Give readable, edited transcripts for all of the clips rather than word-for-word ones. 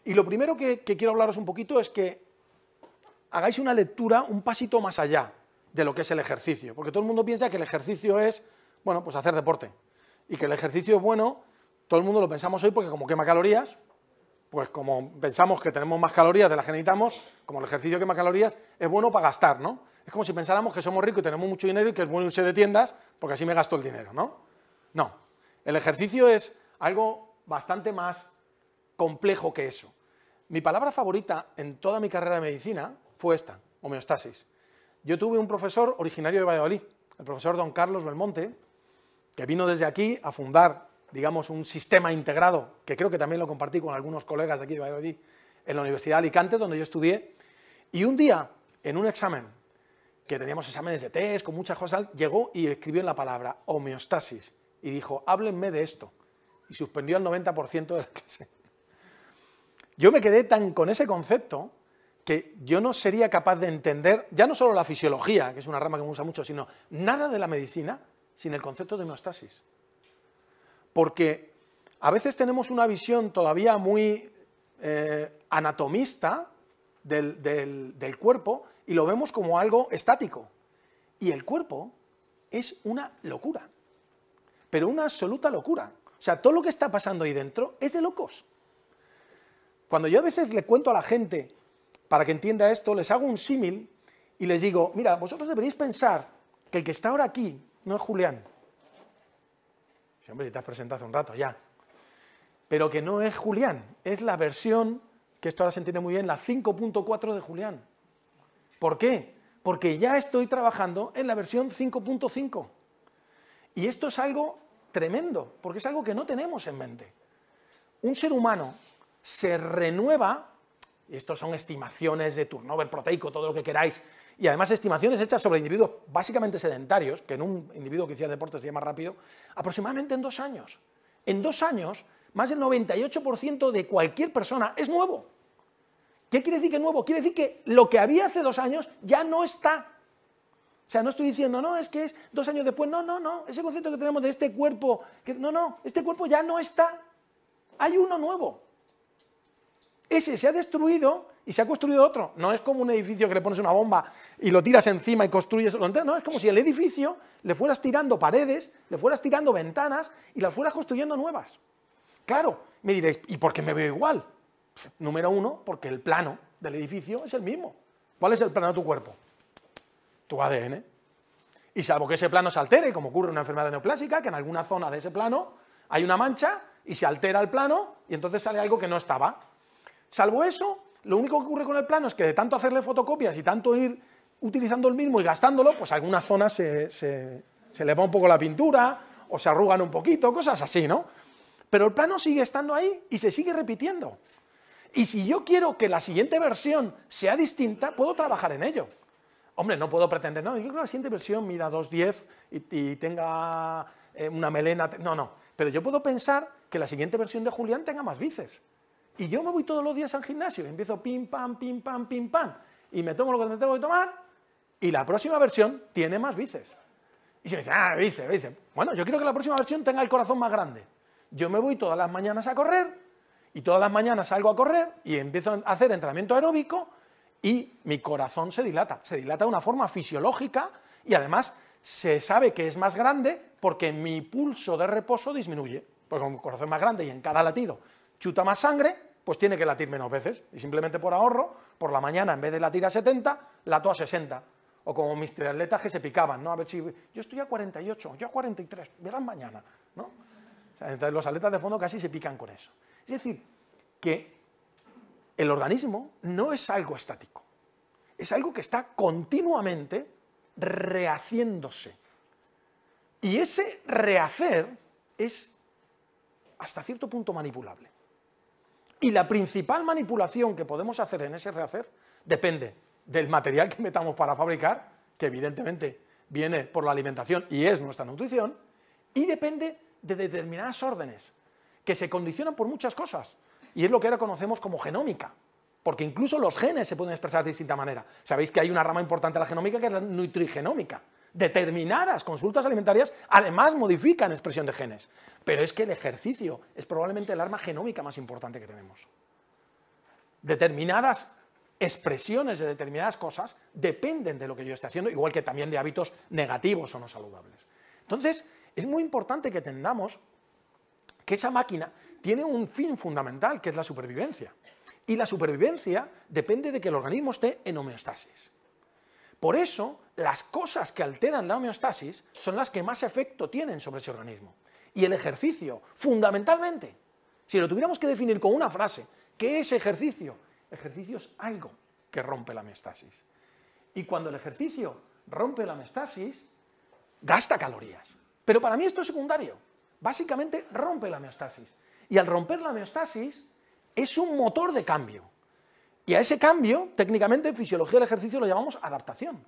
Y lo primero que quiero hablaros un poquito es que hagáis una lectura un pasito más allá de lo que es el ejercicio, porque todo el mundo piensa que el ejercicio es, bueno, pues hacer deporte, y que el ejercicio es bueno, todo el mundo lo pensamos hoy porque como quema calorías, pues como pensamos que tenemos más calorías de las que necesitamos, como el ejercicio quema calorías, es bueno para gastar, ¿no? Es como si pensáramos que somos ricos y tenemos mucho dinero y que es bueno irse de tiendas porque así me gasto el dinero, ¿no? No, el ejercicio es algo bastante más complejo que eso. Mi palabra favorita en toda mi carrera de medicina fue esta, homeostasis. Yo tuve un profesor originario de Valladolid, el profesor don Carlos Belmonte, que vino desde aquí a fundar, digamos, un sistema integrado, que creo que también lo compartí con algunos colegas de aquí de Valladolid, en la Universidad de Alicante, donde yo estudié, y un día, en un examen, que teníamos exámenes de test, con muchas cosas, llegó y escribió en la palabra homeostasis, y dijo, háblenme de esto, y suspendió al 90% de la clase. Yo me quedé tan con ese concepto que yo no sería capaz de entender, ya no solo la fisiología, que es una rama que me gusta mucho, sino nada de la medicina sin el concepto de homeostasis. Porque a veces tenemos una visión todavía muy anatomista del cuerpo y lo vemos como algo estático. Y el cuerpo es una locura, pero una absoluta locura. O sea, todo lo que está pasando ahí dentro es de locos. Cuando yo a veces le cuento a la gente, para que entienda esto, les hago un símil y les digo, mira, vosotros deberéis pensar que el que está ahora aquí no es Julián. Sí, hombre, si te has presentado hace un rato ya. Pero que no es Julián, es la versión, que esto ahora se entiende muy bien, la 5.4 de Julián. ¿Por qué? Porque ya estoy trabajando en la versión 5.5. Y esto es algo tremendo, porque es algo que no tenemos en mente. Un ser humano se renueva, y estos son estimaciones de turnover proteico, todo lo que queráis, y además estimaciones hechas sobre individuos básicamente sedentarios, que en un individuo que hiciera deporte sería más rápido, aproximadamente en 2 años. En 2 años, más del 98% de cualquier persona es nuevo. ¿Qué quiere decir que es nuevo? Quiere decir que lo que había hace 2 años ya no está. O sea, no estoy diciendo, no, es que es 2 años después, no, ese concepto que tenemos de este cuerpo, no, este cuerpo ya no está. Hay uno nuevo. Ese se ha destruido y se ha construido otro. No es como un edificio que le pones una bomba y lo tiras encima y construyes otro. No, es como si el edificio le fueras tirando paredes, le fueras tirando ventanas y las fueras construyendo nuevas. Claro, me diréis, ¿y por qué me veo igual? Número 1, porque el plano del edificio es el mismo. ¿Cuál es el plano de tu cuerpo? Tu ADN. Y salvo que ese plano se altere, como ocurre en una enfermedad neoplásica, que en alguna zona de ese plano hay una mancha y se altera el plano y entonces sale algo que no estaba. Salvo eso, lo único que ocurre con el plano es que de tanto hacerle fotocopias y tanto ir utilizando el mismo y gastándolo, pues algunas zonas se le va un poco la pintura o se arrugan un poquito, cosas así, ¿no? Pero el plano sigue estando ahí y se sigue repitiendo. Y si yo quiero que la siguiente versión sea distinta, puedo trabajar en ello. Hombre, no puedo pretender, no, yo creo que la siguiente versión mida 2,10 y tenga una melena, no. Pero yo puedo pensar que la siguiente versión de Julián tenga más bíceps. Y yo me voy todos los días al gimnasio y empiezo pim, pam, y me tomo lo que me tengo que tomar y la próxima versión tiene más bíceps. Y se me dice, bíceps. Bueno, yo quiero que la próxima versión tenga el corazón más grande. Yo me voy todas las mañanas a correr y todas las mañanas salgo a correr y empiezo a hacer entrenamiento aeróbico y mi corazón se dilata de una forma fisiológica y además se sabe que es más grande porque mi pulso de reposo disminuye, porque con mi corazón más grande y en cada latido chuta más sangre, pues tiene que latir menos veces y simplemente por ahorro, por la mañana en vez de latir a 70, lato a 60. O como mis triatletas que se picaban, ¿no? A ver si yo estoy a 48, yo a 43, verán mañana, ¿no? O sea, entonces los atletas de fondo casi se pican con eso. Es decir, que el organismo no es algo estático, es algo que está continuamente rehaciéndose. Y ese rehacer es hasta cierto punto manipulable. Y la principal manipulación que podemos hacer en ese rehacer depende del material que metamos para fabricar, que evidentemente viene por la alimentación y es nuestra nutrición, y depende de determinadas órdenes que se condicionan por muchas cosas. Y es lo que ahora conocemos como genómica, porque incluso los genes se pueden expresar de distinta manera. Sabéis que hay una rama importante de la genómica que es la nutrigenómica. Determinadas consultas alimentarias además modifican expresión de genes. Pero es que el ejercicio es probablemente el arma genómica más importante que tenemos. determinadas expresiones de determinadas cosas dependen de lo que yo esté haciendo, igual que también de hábitos negativos o no saludables. Entonces, es muy importante que entendamos que esa máquina tiene un fin fundamental, que es la supervivencia. Y la supervivencia depende de que el organismo esté en homeostasis. Por eso, las cosas que alteran la homeostasis son las que más efecto tienen sobre ese organismo. Y el ejercicio, fundamentalmente, si lo tuviéramos que definir con una frase, ¿qué es ejercicio? Ejercicio es algo que rompe la homeostasis. Y cuando el ejercicio rompe la homeostasis, gasta calorías. Pero para mí esto es secundario. Básicamente rompe la homeostasis. Y al romper la homeostasis, es un motor de cambio. Y a ese cambio, técnicamente, en fisiología del ejercicio lo llamamos adaptación.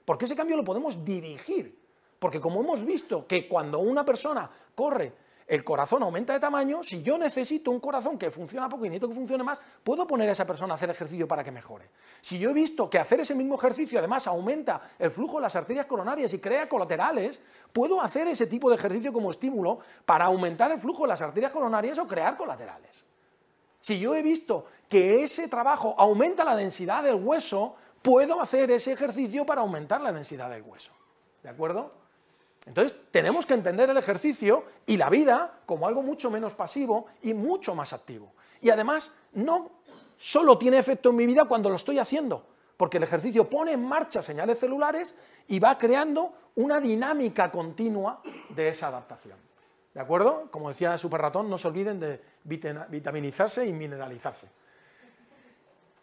Porque ese cambio lo podemos dirigir. Porque como hemos visto que cuando una persona corre, el corazón aumenta de tamaño, si yo necesito un corazón que funciona poco y necesito que funcione más, puedo poner a esa persona a hacer ejercicio para que mejore. Si yo he visto que hacer ese mismo ejercicio además aumenta el flujo de las arterias coronarias y crea colaterales, puedo hacer ese tipo de ejercicio como estímulo para aumentar el flujo de las arterias coronarias o crear colaterales. Si yo he visto que ese trabajo aumenta la densidad del hueso, puedo hacer ese ejercicio para aumentar la densidad del hueso. ¿De acuerdo? Entonces, tenemos que entender el ejercicio y la vida como algo mucho menos pasivo y mucho más activo. Y además, no solo tiene efecto en mi vida cuando lo estoy haciendo, porque el ejercicio pone en marcha señales celulares y va creando una dinámica continua de esa adaptación. ¿De acuerdo? Como decía Super Ratón, no se olviden de vitaminizarse y mineralizarse.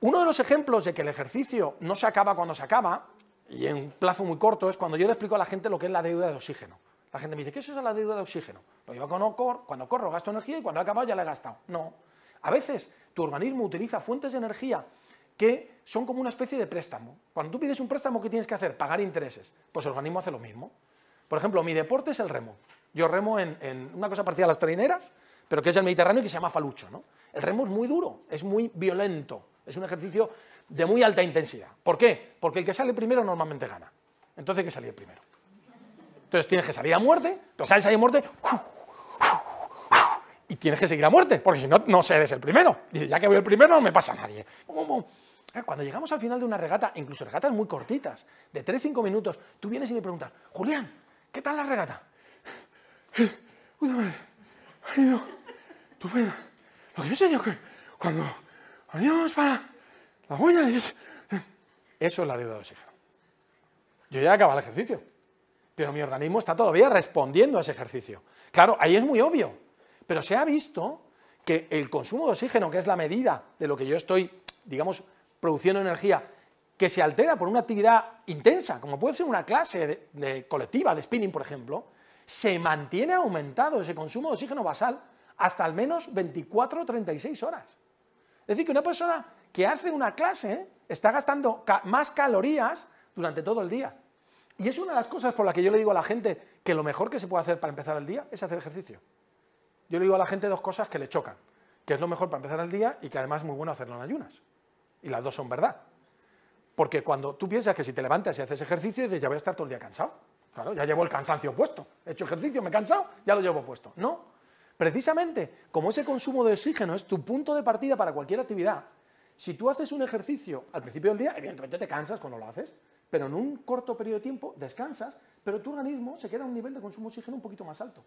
Uno de los ejemplos de que el ejercicio no se acaba cuando se acaba, y en un plazo muy corto, es cuando yo le explico a la gente lo que es la deuda de oxígeno. La gente me dice, ¿qué es eso la deuda de oxígeno? Pues yo cuando corro gasto energía y cuando he acabado ya la he gastado. No. A veces tu organismo utiliza fuentes de energía que son como una especie de préstamo. Cuando tú pides un préstamo, ¿qué tienes que hacer? Pagar intereses. Pues el organismo hace lo mismo. Por ejemplo, mi deporte es el remo. Yo remo en una cosa parecida a las traineras, pero que es el Mediterráneo y que se llama falucho, ¿no? El remo es muy duro, es muy violento, es un ejercicio de muy alta intensidad. ¿Por qué? Porque el que sale primero normalmente gana. Entonces hay que salir primero. Entonces tienes que salir a muerte, pero sales ahí a muerte y tienes que seguir a muerte, porque si no, no eres el primero. Dices, ya que voy el primero no me pasa a nadie. Cuando llegamos al final de una regata, incluso regatas muy cortitas, de 3-5 minutos, tú vienes y me preguntas, Julián, ¿qué tal la regata? Una madre, ha ido estupenda. Lo que yo sé yo que cuando veníamos para la huella, eso es la deuda de oxígeno. Yo ya he acabado el ejercicio, pero mi organismo está todavía respondiendo a ese ejercicio. Claro, ahí es muy obvio, pero se ha visto que el consumo de oxígeno, que es la medida de lo que yo estoy, digamos, produciendo energía, que se altera por una actividad intensa, como puede ser una clase de colectiva, de spinning, por ejemplo, se mantiene aumentado ese consumo de oxígeno basal hasta al menos 24 o 36 horas. Es decir, que una persona que hace una clase está gastando más calorías durante todo el día. Y es una de las cosas por las que yo le digo a la gente que lo mejor que se puede hacer para empezar el día es hacer ejercicio. Yo le digo a la gente dos cosas que le chocan, que es lo mejor para empezar el día y que además es muy bueno hacerlo en ayunas. Y las dos son verdad. Porque cuando tú piensas que si te levantas y haces ejercicio, dices, ya voy a estar todo el día cansado. Claro, ya llevo el cansancio puesto. He hecho ejercicio, me he cansado, ya lo llevo puesto. No. Precisamente, como ese consumo de oxígeno es tu punto de partida para cualquier actividad, si tú haces un ejercicio al principio del día, evidentemente te cansas cuando lo haces, pero en un corto periodo de tiempo descansas, pero tu organismo se queda a un nivel de consumo de oxígeno un poquito más alto.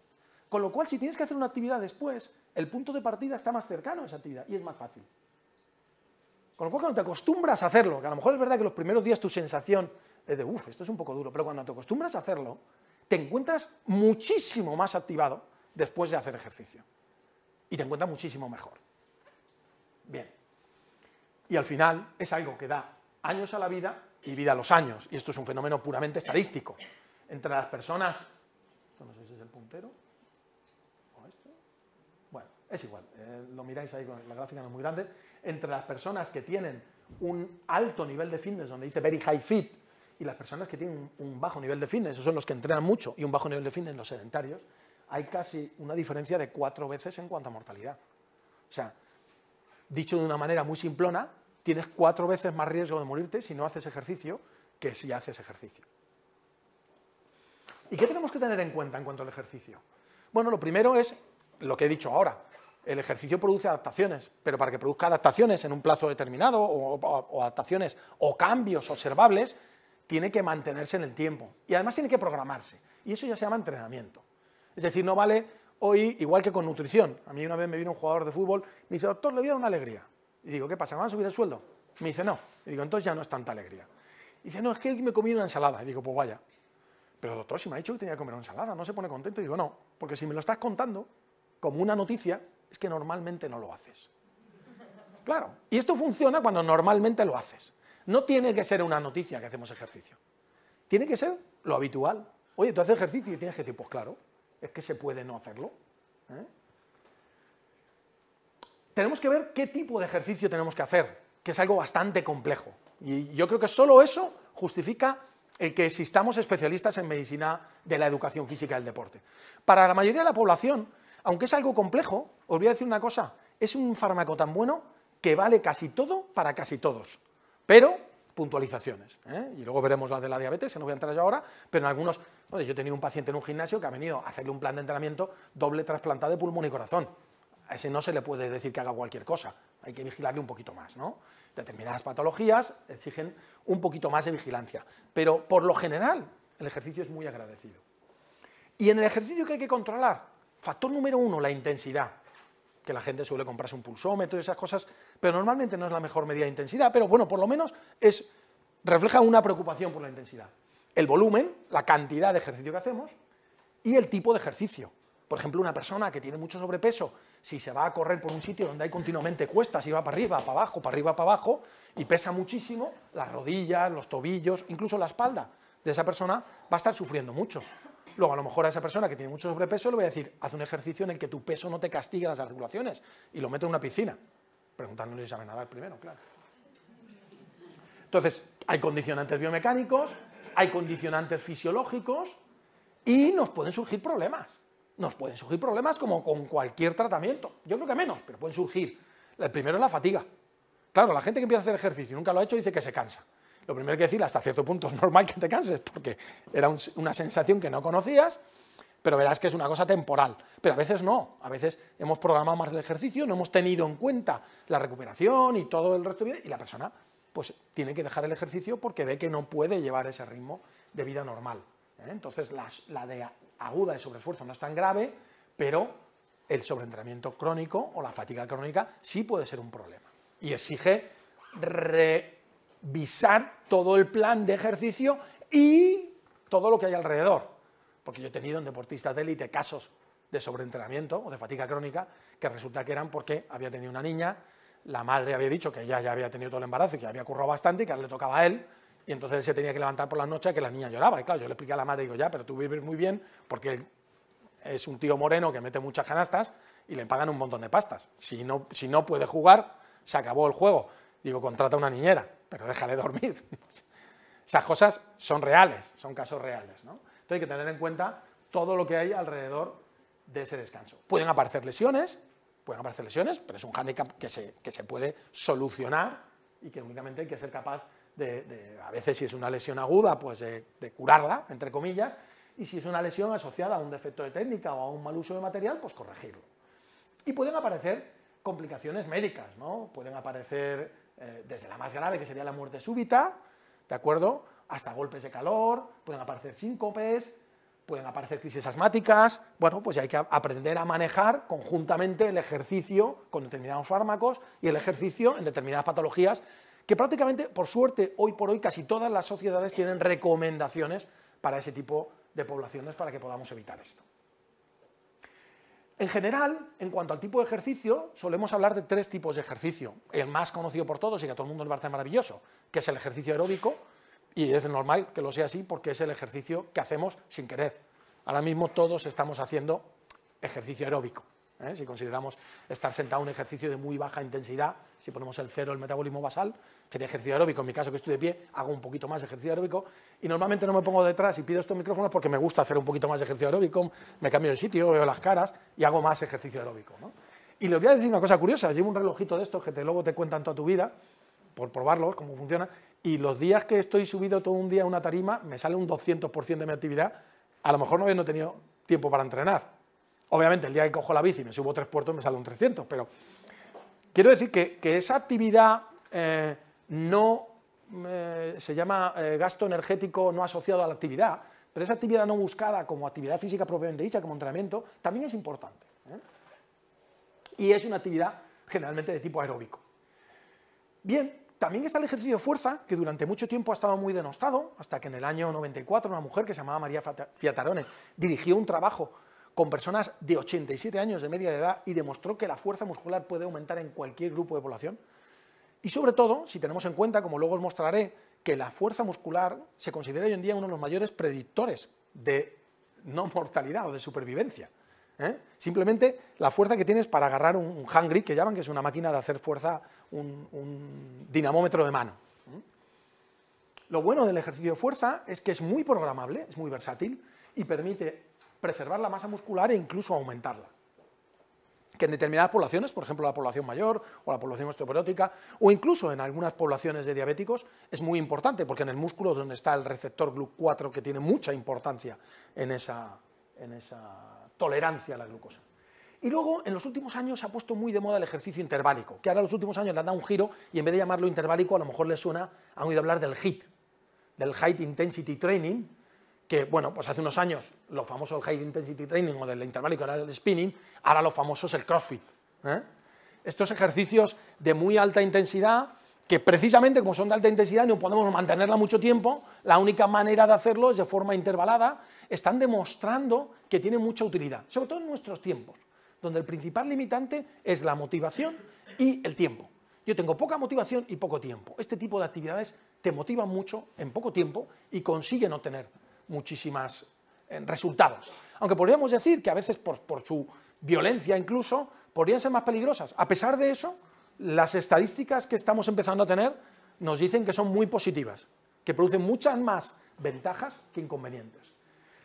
Con lo cual, si tienes que hacer una actividad después, el punto de partida está más cercano a esa actividad y es más fácil. Con lo cual, cuando te acostumbras a hacerlo, que a lo mejor es verdad que los primeros días tu sensación es de, esto es un poco duro, pero cuando te acostumbras a hacerlo, te encuentras muchísimo más activado después de hacer ejercicio. Y te encuentras muchísimo mejor. Bien. Y al final es algo que da años a la vida y vida a los años. Y esto es un fenómeno puramente estadístico. Entre las personas... No sé si es el puntero o esto. Bueno, es igual. Lo miráis ahí, la gráfica no es muy grande. Entre las personas que tienen un alto nivel de fitness, donde dice very high fit, y las personas que tienen un bajo nivel de fitness, esos son los que entrenan mucho, y un bajo nivel de fitness, los sedentarios, hay casi una diferencia de 4 veces en cuanto a mortalidad. O sea, dicho de una manera muy simplona, tienes 4 veces más riesgo de morirte si no haces ejercicio que si haces ejercicio. ¿Y qué tenemos que tener en cuenta en cuanto al ejercicio? Bueno, lo primero es lo que he dicho ahora. El ejercicio produce adaptaciones, pero para que produzca adaptaciones en un plazo determinado o adaptaciones o cambios observables, tiene que mantenerse en el tiempo y además tiene que programarse. Y eso ya se llama entrenamiento. Es decir, no vale hoy, igual que con nutrición. A mí una vez me vino un jugador de fútbol, me dice, doctor, le voy a dar una alegría. Y digo, ¿qué pasa? ¿Me van a subir el sueldo? Me dice, no. Y digo, entonces ya no es tanta alegría. Y dice, no, es que me comí una ensalada. Y digo, pues vaya. Pero doctor, si me ha dicho que tenía que comer una ensalada, no se pone contento. Y digo, no, porque si me lo estás contando como una noticia, es que normalmente no lo haces. Claro, y esto funciona cuando normalmente lo haces. No tiene que ser una noticia que hacemos ejercicio. Tiene que ser lo habitual. Oye, tú haces ejercicio y tienes que decir, pues claro, es que se puede no hacerlo. Tenemos que ver qué tipo de ejercicio tenemos que hacer, que es algo bastante complejo. Y yo creo que solo eso justifica el que existamos especialistas en medicina de la educación física y el deporte. Para la mayoría de la población, aunque es algo complejo, os voy a decir una cosa, es un fármaco tan bueno que vale casi todo para casi todos, pero puntualizaciones, y luego veremos la de la diabetes, no voy a entrar yo ahora, pero en algunos, bueno, yo he tenido un paciente en un gimnasio que ha venido a hacerle un plan de entrenamiento doble trasplantado de pulmón y corazón. A ese no se le puede decir que haga cualquier cosa, hay que vigilarle un poquito más, ¿no? Determinadas patologías exigen un poquito más de vigilancia, pero por lo general el ejercicio es muy agradecido. Y en el ejercicio que hay que controlar, factor número 1, la intensidad, que la gente suele comprarse un pulsómetro y esas cosas, pero normalmente no es la mejor medida de intensidad, pero bueno, por lo menos refleja una preocupación por la intensidad. El volumen, la cantidad de ejercicio que hacemos y el tipo de ejercicio. Por ejemplo, una persona que tiene mucho sobrepeso, si se va a correr por un sitio donde hay continuamente cuestas y va para arriba, para abajo, para arriba, para abajo, y pesa muchísimo, las rodillas, los tobillos, incluso la espalda de esa persona va a estar sufriendo mucho. Luego, a lo mejor a esa persona que tiene mucho sobrepeso le voy a decir, haz un ejercicio en el que tu peso no te castigue las articulaciones y lo meto en una piscina, preguntándole si sabe nadar primero, claro. Entonces, hay condicionantes biomecánicos, hay condicionantes fisiológicos y nos pueden surgir problemas. Nos pueden surgir problemas como con cualquier tratamiento. Yo creo que menos, pero pueden surgir. El primero es la fatiga. Claro, la gente que empieza a hacer ejercicio y nunca lo ha hecho dice que se cansa. Lo primero que decir, hasta cierto punto es normal que te canses, porque era una sensación que no conocías, pero verás que es una cosa temporal. Pero a veces no, a veces hemos programado más el ejercicio, no hemos tenido en cuenta la recuperación y todo el resto de vida, y la persona pues tiene que dejar el ejercicio porque ve que no puede llevar ese ritmo de vida normal. Entonces la de aguda de sobreesfuerzo no es tan grave, pero el sobreentrenamiento crónico o la fatiga crónica sí puede ser un problema. Y exige revisar todo el plan de ejercicio y todo lo que hay alrededor. Porque yo he tenido en deportistas de élite casos de sobreentrenamiento o de fatiga crónica que resulta que eran porque había tenido una niña, la madre había dicho que ella ya había tenido todo el embarazo y que había currado bastante y que ahora le tocaba a él, y entonces él se tenía que levantar por las noches que la niña lloraba. Y claro, yo le expliqué a la madre, digo, ya, pero tú vives muy bien porque él es un tío moreno que mete muchas canastas y le pagan un montón de pastas. Si no puede jugar, se acabó el juego. Digo, contrata una niñera, pero déjale dormir. Esas cosas son reales, son casos reales, ¿no? Entonces hay que tener en cuenta todo lo que hay alrededor de ese descanso. Pueden aparecer lesiones, pero es un hándicap que se puede solucionar y que únicamente hay que ser capaz a veces si es una lesión aguda, pues de curarla, entre comillas, y si es una lesión asociada a un defecto de técnica o a un mal uso de material, pues corregirlo. Y pueden aparecer complicaciones médicas, ¿no? Pueden aparecer desde la más grave, que sería la muerte súbita, ¿de acuerdo?, hasta golpes de calor, pueden aparecer síncopes, pueden aparecer crisis asmáticas. Bueno, pues hay que aprender a manejar conjuntamente el ejercicio con determinados fármacos y el ejercicio en determinadas patologías que prácticamente, por suerte, hoy por hoy casi todas las sociedades tienen recomendaciones para ese tipo de poblaciones para que podamos evitar esto. En general, en cuanto al tipo de ejercicio, solemos hablar de 3 tipos de ejercicio. El más conocido por todos y que a todo el mundo le parece maravilloso, que es el ejercicio aeróbico, y es normal que lo sea así porque es el ejercicio que hacemos sin querer. Ahora mismo todos estamos haciendo ejercicio aeróbico. Si consideramos estar sentado en un ejercicio de muy baja intensidad, si ponemos el 0 el metabolismo basal, sería ejercicio aeróbico. En mi caso, que estoy de pie, hago un poquito más de ejercicio aeróbico y normalmente no me pongo detrás y pido estos micrófonos porque me gusta hacer un poquito más de ejercicio aeróbico, me cambio de sitio, veo las caras y hago más ejercicio aeróbico, ¿no? Y les voy a decir una cosa curiosa, llevo un relojito de estos que luego te cuentan toda tu vida, por probarlos, cómo funciona, y los días que estoy subido todo un día a una tarima, me sale un 200% de mi actividad, a lo mejor no habiendo tenido tiempo para entrenar. Obviamente, el día que cojo la bici y me subo 3 puertos me sale un 300, pero quiero decir que esa actividad se llama gasto energético no asociado a la actividad, pero esa actividad no buscada como actividad física propiamente dicha, como entrenamiento, también es importante, ¿eh? Y es una actividad generalmente de tipo aeróbico. Bien, también está el ejercicio de fuerza, que durante mucho tiempo ha estado muy denostado, hasta que en el año 94 una mujer que se llamaba María Fiatarone dirigió un trabajo con personas de 87 años de media edad y demostró que la fuerza muscular puede aumentar en cualquier grupo de población. Y sobre todo, si tenemos en cuenta, como luego os mostraré, que la fuerza muscular se considera hoy en día uno de los mayores predictores de no mortalidad o de supervivencia, ¿eh? Simplemente la fuerza que tienes para agarrar un hand grip, que llaman, que es una máquina de hacer fuerza, un dinamómetro de mano. Lo bueno del ejercicio de fuerza es que es muy programable, es muy versátil y permite preservar la masa muscular e incluso aumentarla. Que en determinadas poblaciones, por ejemplo la población mayor o la población osteoporótica, o incluso en algunas poblaciones de diabéticos, es muy importante, porque en el músculo es donde está el receptor GLUC4, que tiene mucha importancia en esa tolerancia a la glucosa. Y luego, en los últimos años, se ha puesto muy de moda el ejercicio interválico, que ahora en los últimos años le han dado un giro, y en vez de llamarlo interválico, a lo mejor les suena, han oído hablar del HIIT, del High Intensity Training, que, bueno, pues hace unos años, lo famoso el High Intensity Training o del interválico era el spinning, ahora lo famoso es el CrossFit, ¿eh? Estos ejercicios de muy alta intensidad, que precisamente como son de alta intensidad no podemos mantenerla mucho tiempo, la única manera de hacerlo es de forma intervalada, están demostrando que tienen mucha utilidad, sobre todo en nuestros tiempos, donde el principal limitante es la motivación y el tiempo. Yo tengo poca motivación y poco tiempo. Este tipo de actividades te motivan mucho en poco tiempo y consiguen obtener muchísimos resultados. Aunque podríamos decir que a veces por su violencia incluso podrían ser más peligrosas. A pesar de eso, las estadísticas que estamos empezando a tener nos dicen que son muy positivas, que producen muchas más ventajas que inconvenientes.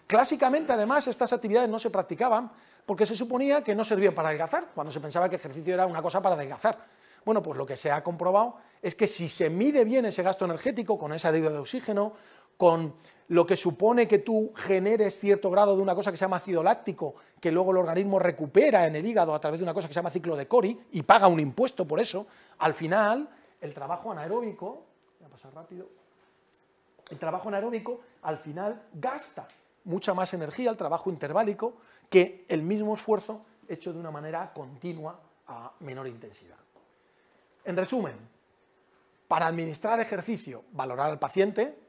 Clásicamente, además, estas actividades no se practicaban porque se suponía que no servían para adelgazar, cuando se pensaba que el ejercicio era una cosa para adelgazar. Bueno, pues lo que se ha comprobado es que si se mide bien ese gasto energético con esa deuda de oxígeno, con lo que supone que tú generes cierto grado de una cosa que se llama ácido láctico, que luego el organismo recupera en el hígado a través de una cosa que se llama ciclo de Cori y paga un impuesto por eso, al final el trabajo anaeróbico, voy a pasar rápido, el trabajo anaeróbico al final gasta mucha más energía, el trabajo interválico, que el mismo esfuerzo hecho de una manera continua a menor intensidad. En resumen, para administrar ejercicio, valorar al paciente,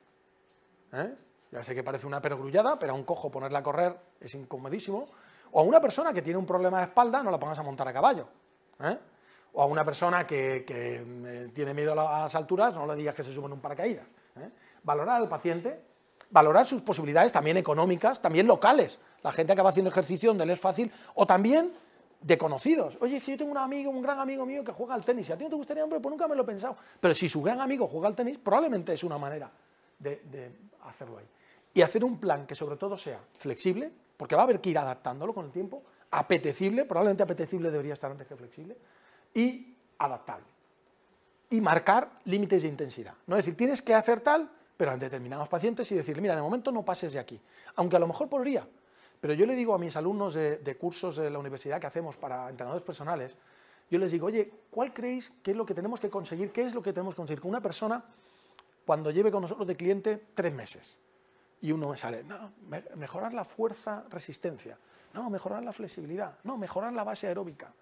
ya sé que parece una perogrullada, pero a un cojo ponerla a correr es incomodísimo, o a una persona que tiene un problema de espalda, no la pongas a montar a caballo, o a una persona que tiene miedo a las alturas, no le digas que se suba en un paracaídas. Valorar al paciente, valorar sus posibilidades también económicas, también locales, la gente acaba haciendo ejercicio donde le es fácil, o también de conocidos. Oye, es que yo tengo un amigo, un gran amigo mío que juega al tenis, si a ti no te gustaría, hombre, pues nunca me lo he pensado, pero si su gran amigo juega al tenis, probablemente es una manera de hacerlo ahí. Y hacer un plan que sobre todo sea flexible, porque va a haber que ir adaptándolo con el tiempo, apetecible, probablemente apetecible debería estar antes que flexible, y adaptable. Y marcar límites de intensidad. No decir, tienes que hacer tal, pero en determinados pacientes y decirle, mira, de momento no pases de aquí. Aunque a lo mejor podría, pero yo le digo a mis alumnos de cursos de la universidad que hacemos para entrenadores personales, yo les digo, oye, ¿cuál creéis que es lo que tenemos que conseguir? ¿Qué es lo que tenemos que conseguir con una persona cuando lleve con nosotros de cliente 3 meses? Y uno me sale, no, mejorar la fuerza, resistencia, no, mejorar la flexibilidad, no, mejorar la base aeróbica,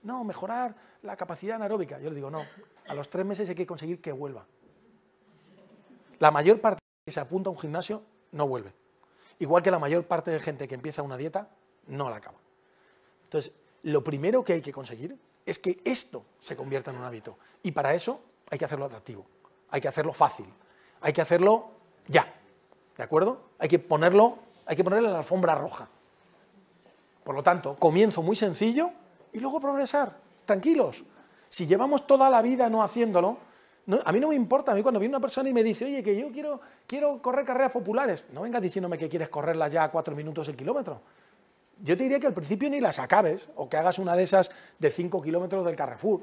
no, mejorar la capacidad anaeróbica. Yo le digo, no, a los 3 meses hay que conseguir que vuelva. La mayor parte que se apunta a un gimnasio no vuelve. Igual que la mayor parte de gente que empieza una dieta no la acaba. Entonces, lo primero que hay que conseguir es que esto se convierta en un hábito. Y para eso hay que hacerlo atractivo, hay que hacerlo fácil, hay que hacerlo ya. ¿De acuerdo? Hay que ponerle en la alfombra roja. Por lo tanto, comienzo muy sencillo y luego progresar. Tranquilos. Si llevamos toda la vida no haciéndolo, a mí no me importa. A mí cuando viene una persona y me dice, oye, que yo quiero correr carreras populares, no vengas diciéndome que quieres correrlas ya a 4 minutos el kilómetro. Yo te diría que al principio ni las acabes, o que hagas una de esas de 5 kilómetros del Carrefour.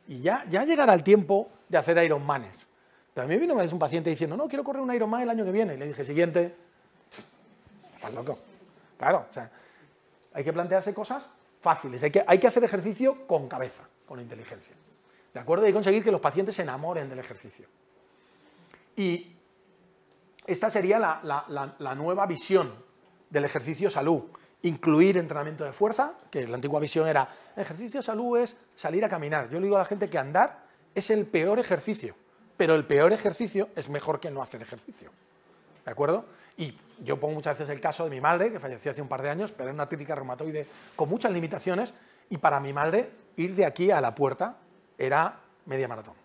Y ya llegará el tiempo de hacer Ironmanes. Pero a mí vino un paciente diciendo, no, quiero correr un Ironman el año que viene. Y le dije, siguiente, estás loco. Claro, o sea, Hay que plantearse cosas fáciles, hay que hacer ejercicio con cabeza, con inteligencia. ¿De acuerdo? Hay que conseguir que los pacientes se enamoren del ejercicio. Y esta sería la nueva visión del ejercicio salud. Incluir entrenamiento de fuerza, que la antigua visión era, ejercicio salud es salir a caminar. Yo le digo a la gente que andar es el peor ejercicio, pero el peor ejercicio es mejor que no hacer ejercicio. ¿De acuerdo? Y yo pongo muchas veces el caso de mi madre, que falleció hace un par de años, pero era una artrítica reumatoide con muchas limitaciones, y para mi madre ir de aquí a la puerta era media maratón.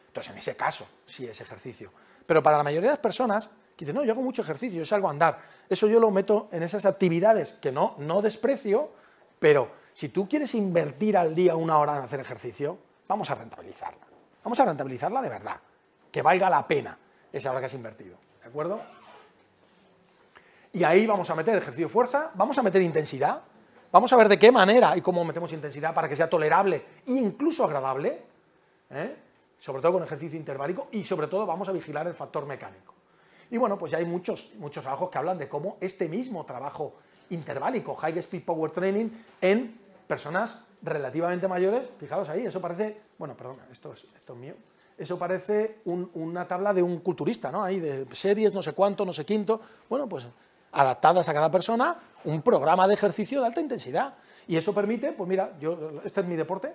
Entonces, en ese caso, sí es ejercicio. Pero para la mayoría de las personas, que dicen, no, yo hago mucho ejercicio, yo salgo a andar, eso yo lo meto en esas actividades que no desprecio, pero si tú quieres invertir al día 1 hora en hacer ejercicio, vamos a rentabilizarla. Vamos a rentabilizarla de verdad, que valga la pena esa hora que has invertido, ¿de acuerdo? Y ahí vamos a meter ejercicio de fuerza, vamos a meter intensidad, vamos a ver de qué manera y cómo metemos intensidad para que sea tolerable e incluso agradable, sobre todo con ejercicio interválico, y sobre todo vamos a vigilar el factor mecánico. Y bueno, pues ya hay muchos trabajos que hablan de cómo este mismo trabajo interválico, High Speed Power Training, en personas relativamente mayores, fijaos ahí, eso parece, bueno, perdón, esto es mío, eso parece una tabla de un culturista, ¿no? Ahí de series, no sé cuánto, no sé quinto, bueno, pues adaptadas a cada persona, un programa de ejercicio de alta intensidad. Y eso permite, pues mira, este es mi deporte,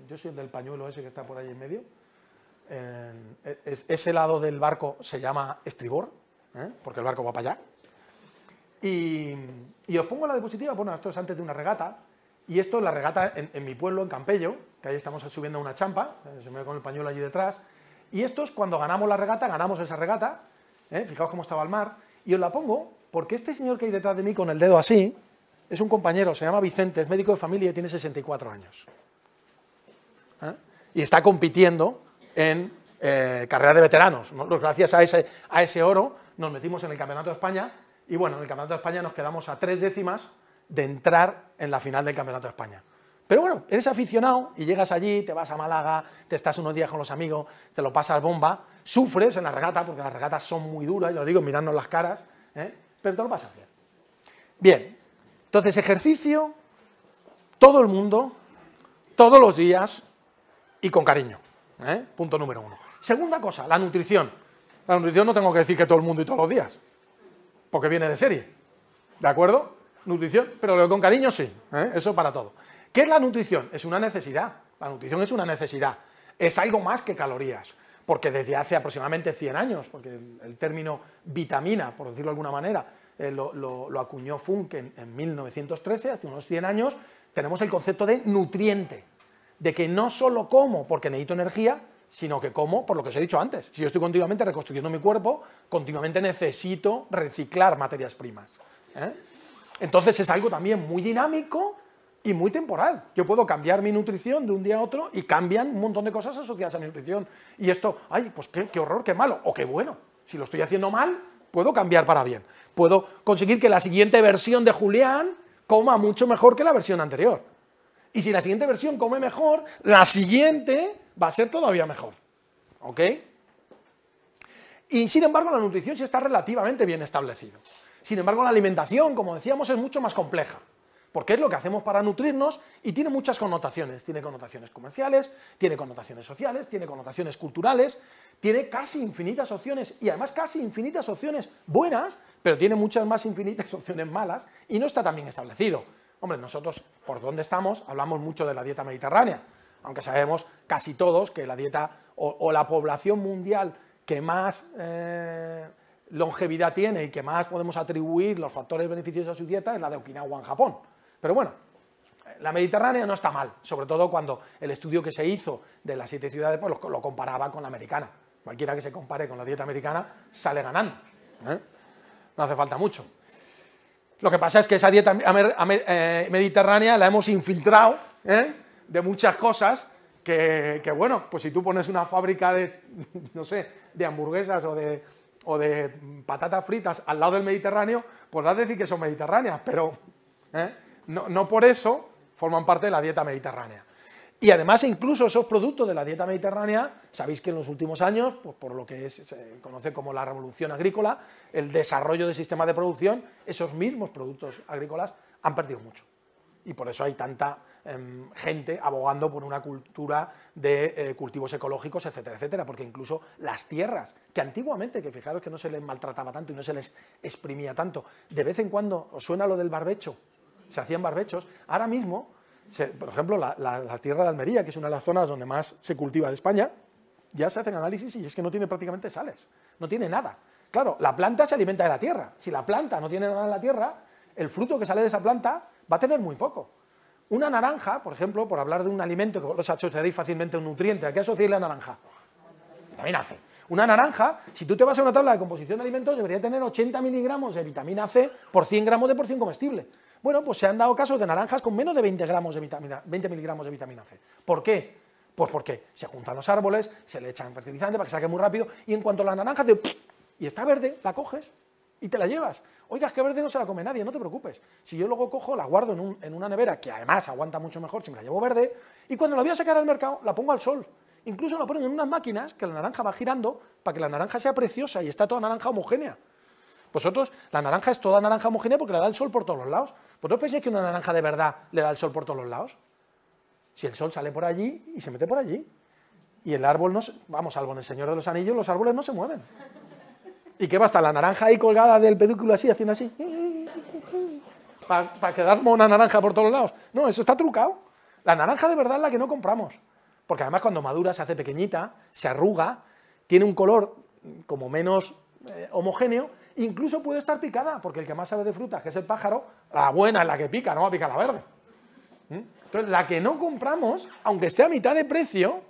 yo soy el del pañuelo ese que está por ahí en medio. Ese lado del barco se llama estribor, porque el barco va para allá. Y os pongo la diapositiva, bueno, esto es antes de una regata, y esto es la regata en mi pueblo, en Campello, que ahí estamos subiendo una champa, se me ve con el pañuelo allí detrás, y esto es cuando ganamos la regata, ganamos esa regata, fijaos cómo estaba el mar, y os la pongo porque este señor que hay detrás de mí con el dedo así, es un compañero, se llama Vicente, es médico de familia y tiene 64 años. Y está compitiendo en carrera de veteranos. Nosotros, gracias a ese oro, nos metimos en el Campeonato de España y bueno, en el Campeonato de España nos quedamos a 3 décimas de entrar en la final del Campeonato de España. Pero bueno, eres aficionado y llegas allí, te vas a Málaga, te estás unos días con los amigos, te lo pasas bomba, sufres en la regata, porque las regatas son muy duras, yo os digo, mirarnos las caras, pero te lo pasas bien. Bien, entonces ejercicio, todo el mundo, todos los días y con cariño. Punto número 1. Segunda cosa, la nutrición. La nutrición no tengo que decir que todo el mundo y todos los días, porque viene de serie, ¿de acuerdo? Nutrición, pero con cariño sí, eso para todo. ¿Qué es la nutrición? Es una necesidad, la nutrición es una necesidad, es algo más que calorías, porque desde hace aproximadamente 100 años, porque el término vitamina, por decirlo de alguna manera, lo acuñó Funk en 1913, hace unos 100 años, tenemos el concepto de nutriente, de que no solo como porque necesito energía, sino que como por lo que os he dicho antes. Si yo estoy continuamente reconstruyendo mi cuerpo, continuamente necesito reciclar materias primas. Entonces es algo también muy dinámico y muy temporal. Yo puedo cambiar mi nutrición de un día a otro y cambian un montón de cosas asociadas a mi nutrición. Y esto, ay, pues qué horror, qué malo, o qué bueno. Si lo estoy haciendo mal, puedo cambiar para bien. Puedo conseguir que la siguiente versión de Julián coma mucho mejor que la versión anterior. Y si la siguiente versión come mejor, la siguiente va a ser todavía mejor. ¿Ok? Y sin embargo, la nutrición sí está relativamente bien establecido. Sin embargo, la alimentación, como decíamos, es mucho más compleja, porque es lo que hacemos para nutrirnos y tiene muchas connotaciones. Tiene connotaciones comerciales, tiene connotaciones sociales, tiene connotaciones culturales, tiene casi infinitas opciones y además casi infinitas opciones buenas, pero tiene muchas más infinitas opciones malas y no está tan bien establecido. Hombre, nosotros, por donde estamos, hablamos mucho de la dieta mediterránea, aunque sabemos casi todos que la dieta o la población mundial que más longevidad tiene y que más podemos atribuir los factores beneficiosos a su dieta es la de Okinawa en Japón. Pero bueno, la mediterránea no está mal, sobre todo cuando el estudio que se hizo de las 7 ciudades pues lo comparaba con la americana. Cualquiera que se compare con la dieta americana sale ganando. No hace falta mucho. Lo que pasa es que esa dieta mediterránea la hemos infiltrado de muchas cosas que, bueno, pues si tú pones una fábrica de, no sé, de hamburguesas o de patatas fritas al lado del Mediterráneo, pues vas a decir que son mediterráneas, pero no por eso forman parte de la dieta mediterránea. Y además incluso esos productos de la dieta mediterránea, sabéis que en los últimos años, pues por lo que se conoce como la revolución agrícola, el desarrollo de sistemas de producción, esos mismos productos agrícolas han perdido mucho. Y por eso hay tanta gente abogando por una cultura de cultivos ecológicos, etcétera, etcétera, porque incluso las tierras, que antiguamente, que fijaros que no se les maltrataba tanto y no se les exprimía tanto, de vez en cuando, ¿os suena lo del barbecho? Se hacían barbechos, ahora mismo, por ejemplo, la tierra de Almería, que es una de las zonas donde más se cultiva de España, ya se hacen análisis y es que no tiene prácticamente sales, no tiene nada. Claro, la planta se alimenta de la tierra, si la planta no tiene nada en la tierra, el fruto que sale de esa planta va a tener muy poco. Una naranja, por ejemplo, por hablar de un alimento que vosotros asociaréis fácilmente a un nutriente, ¿a qué asociáis la naranja? Vitamina C. Una naranja, si tú te vas a una tabla de composición de alimentos, debería tener 80 miligramos de vitamina C por 100 gramos de porción comestible. Bueno, pues se han dado casos de naranjas con menos de 20 miligramos de vitamina C. ¿Por qué? Pues porque se juntan los árboles, se le echan fertilizante para que saque muy rápido, y en cuanto la naranja y está verde, la coges y te la llevas. Oiga, es que verde no se la come nadie, no te preocupes. Si yo luego cojo, la guardo en una nevera, que además aguanta mucho mejor si me la llevo verde, y cuando la voy a sacar al mercado, la pongo al sol. Incluso la ponen en unas máquinas que la naranja va girando para que la naranja sea preciosa y está toda naranja homogénea. Vosotros, la naranja es toda naranja homogénea porque le da el sol por todos los lados. ¿Vosotros pensáis que una naranja de verdad le da el sol por todos los lados? Si el sol sale por allí y se mete por allí. Y el árbol no se... Vamos, salvo en El Señor de los Anillos, los árboles no se mueven. ¿Y qué va a estar la naranja ahí colgada del pedúnculo así, haciendo así? ¿Para quedar una naranja por todos lados? No, eso está trucado. La naranja de verdad es la que no compramos. Porque además cuando madura se hace pequeñita, se arruga, tiene un color como menos homogéneo, incluso puede estar picada, porque el que más sabe de frutas, que es el pájaro, la buena es la que pica, no va a picar la verde. Entonces, la que no compramos, aunque esté a mitad de precio,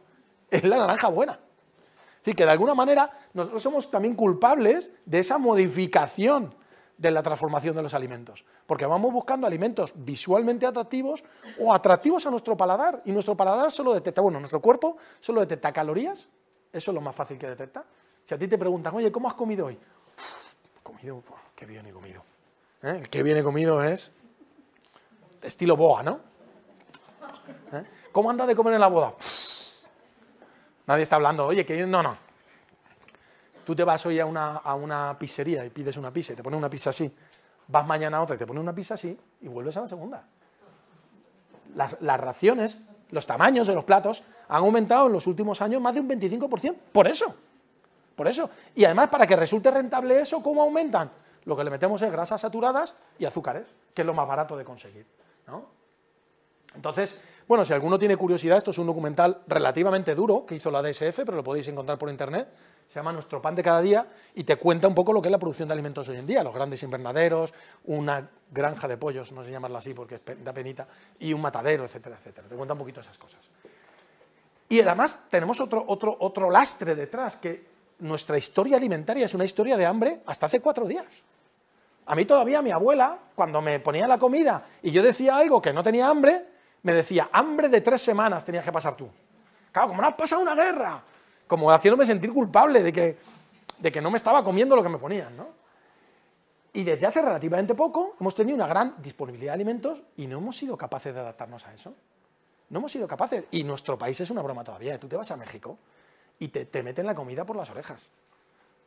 es la naranja buena. Es decir, que de alguna manera nosotros somos también culpables de esa modificación de la transformación de los alimentos, porque vamos buscando alimentos visualmente atractivos o atractivos a nuestro paladar, y nuestro paladar solo detecta, bueno, nuestro cuerpo solo detecta calorías, eso es lo más fácil que detecta. Si a ti te preguntan, oye, ¿cómo has comido hoy? He comido, qué bien he comido. El qué bien he comido es de estilo boa, ¿no? ¿Cómo anda de comer en la boda? Nadie está hablando, oye, que no. Tú te vas hoy a una pizzería y pides una pizza y te ponen una pizza así, vas mañana a otra y te ponen una pizza así y vuelves a la segunda. Las raciones, los tamaños de los platos han aumentado en los últimos años más de un 25%, por eso. Y además, para que resulte rentable eso, ¿cómo aumentan? Lo que le metemos es grasas saturadas y azúcares, que es lo más barato de conseguir, ¿no? Entonces, bueno, si alguno tiene curiosidad, esto es un documental relativamente duro que hizo la DSF, pero lo podéis encontrar por internet, se llama Nuestro pan de cada día y te cuenta un poco lo que es la producción de alimentos hoy en día, los grandes invernaderos, una granja de pollos, no sé llamarla así porque da penita, y un matadero, etcétera, etcétera. Te cuenta un poquito esas cosas. Y además tenemos otro lastre detrás, que nuestra historia alimentaria es una historia de hambre hasta hace 4 días. A mí todavía mi abuela, cuando me ponía la comida y yo decía algo que no tenía hambre, me decía, hambre de 3 semanas tenías que pasar tú. Claro, como no has pasado una guerra, como haciéndome sentir culpable de que no me estaba comiendo lo que me ponían, ¿no? Y desde hace relativamente poco hemos tenido una gran disponibilidad de alimentos y no hemos sido capaces de adaptarnos a eso. No hemos sido capaces. Y nuestro país es una broma todavía. Tú te vas a México y te meten la comida por las orejas.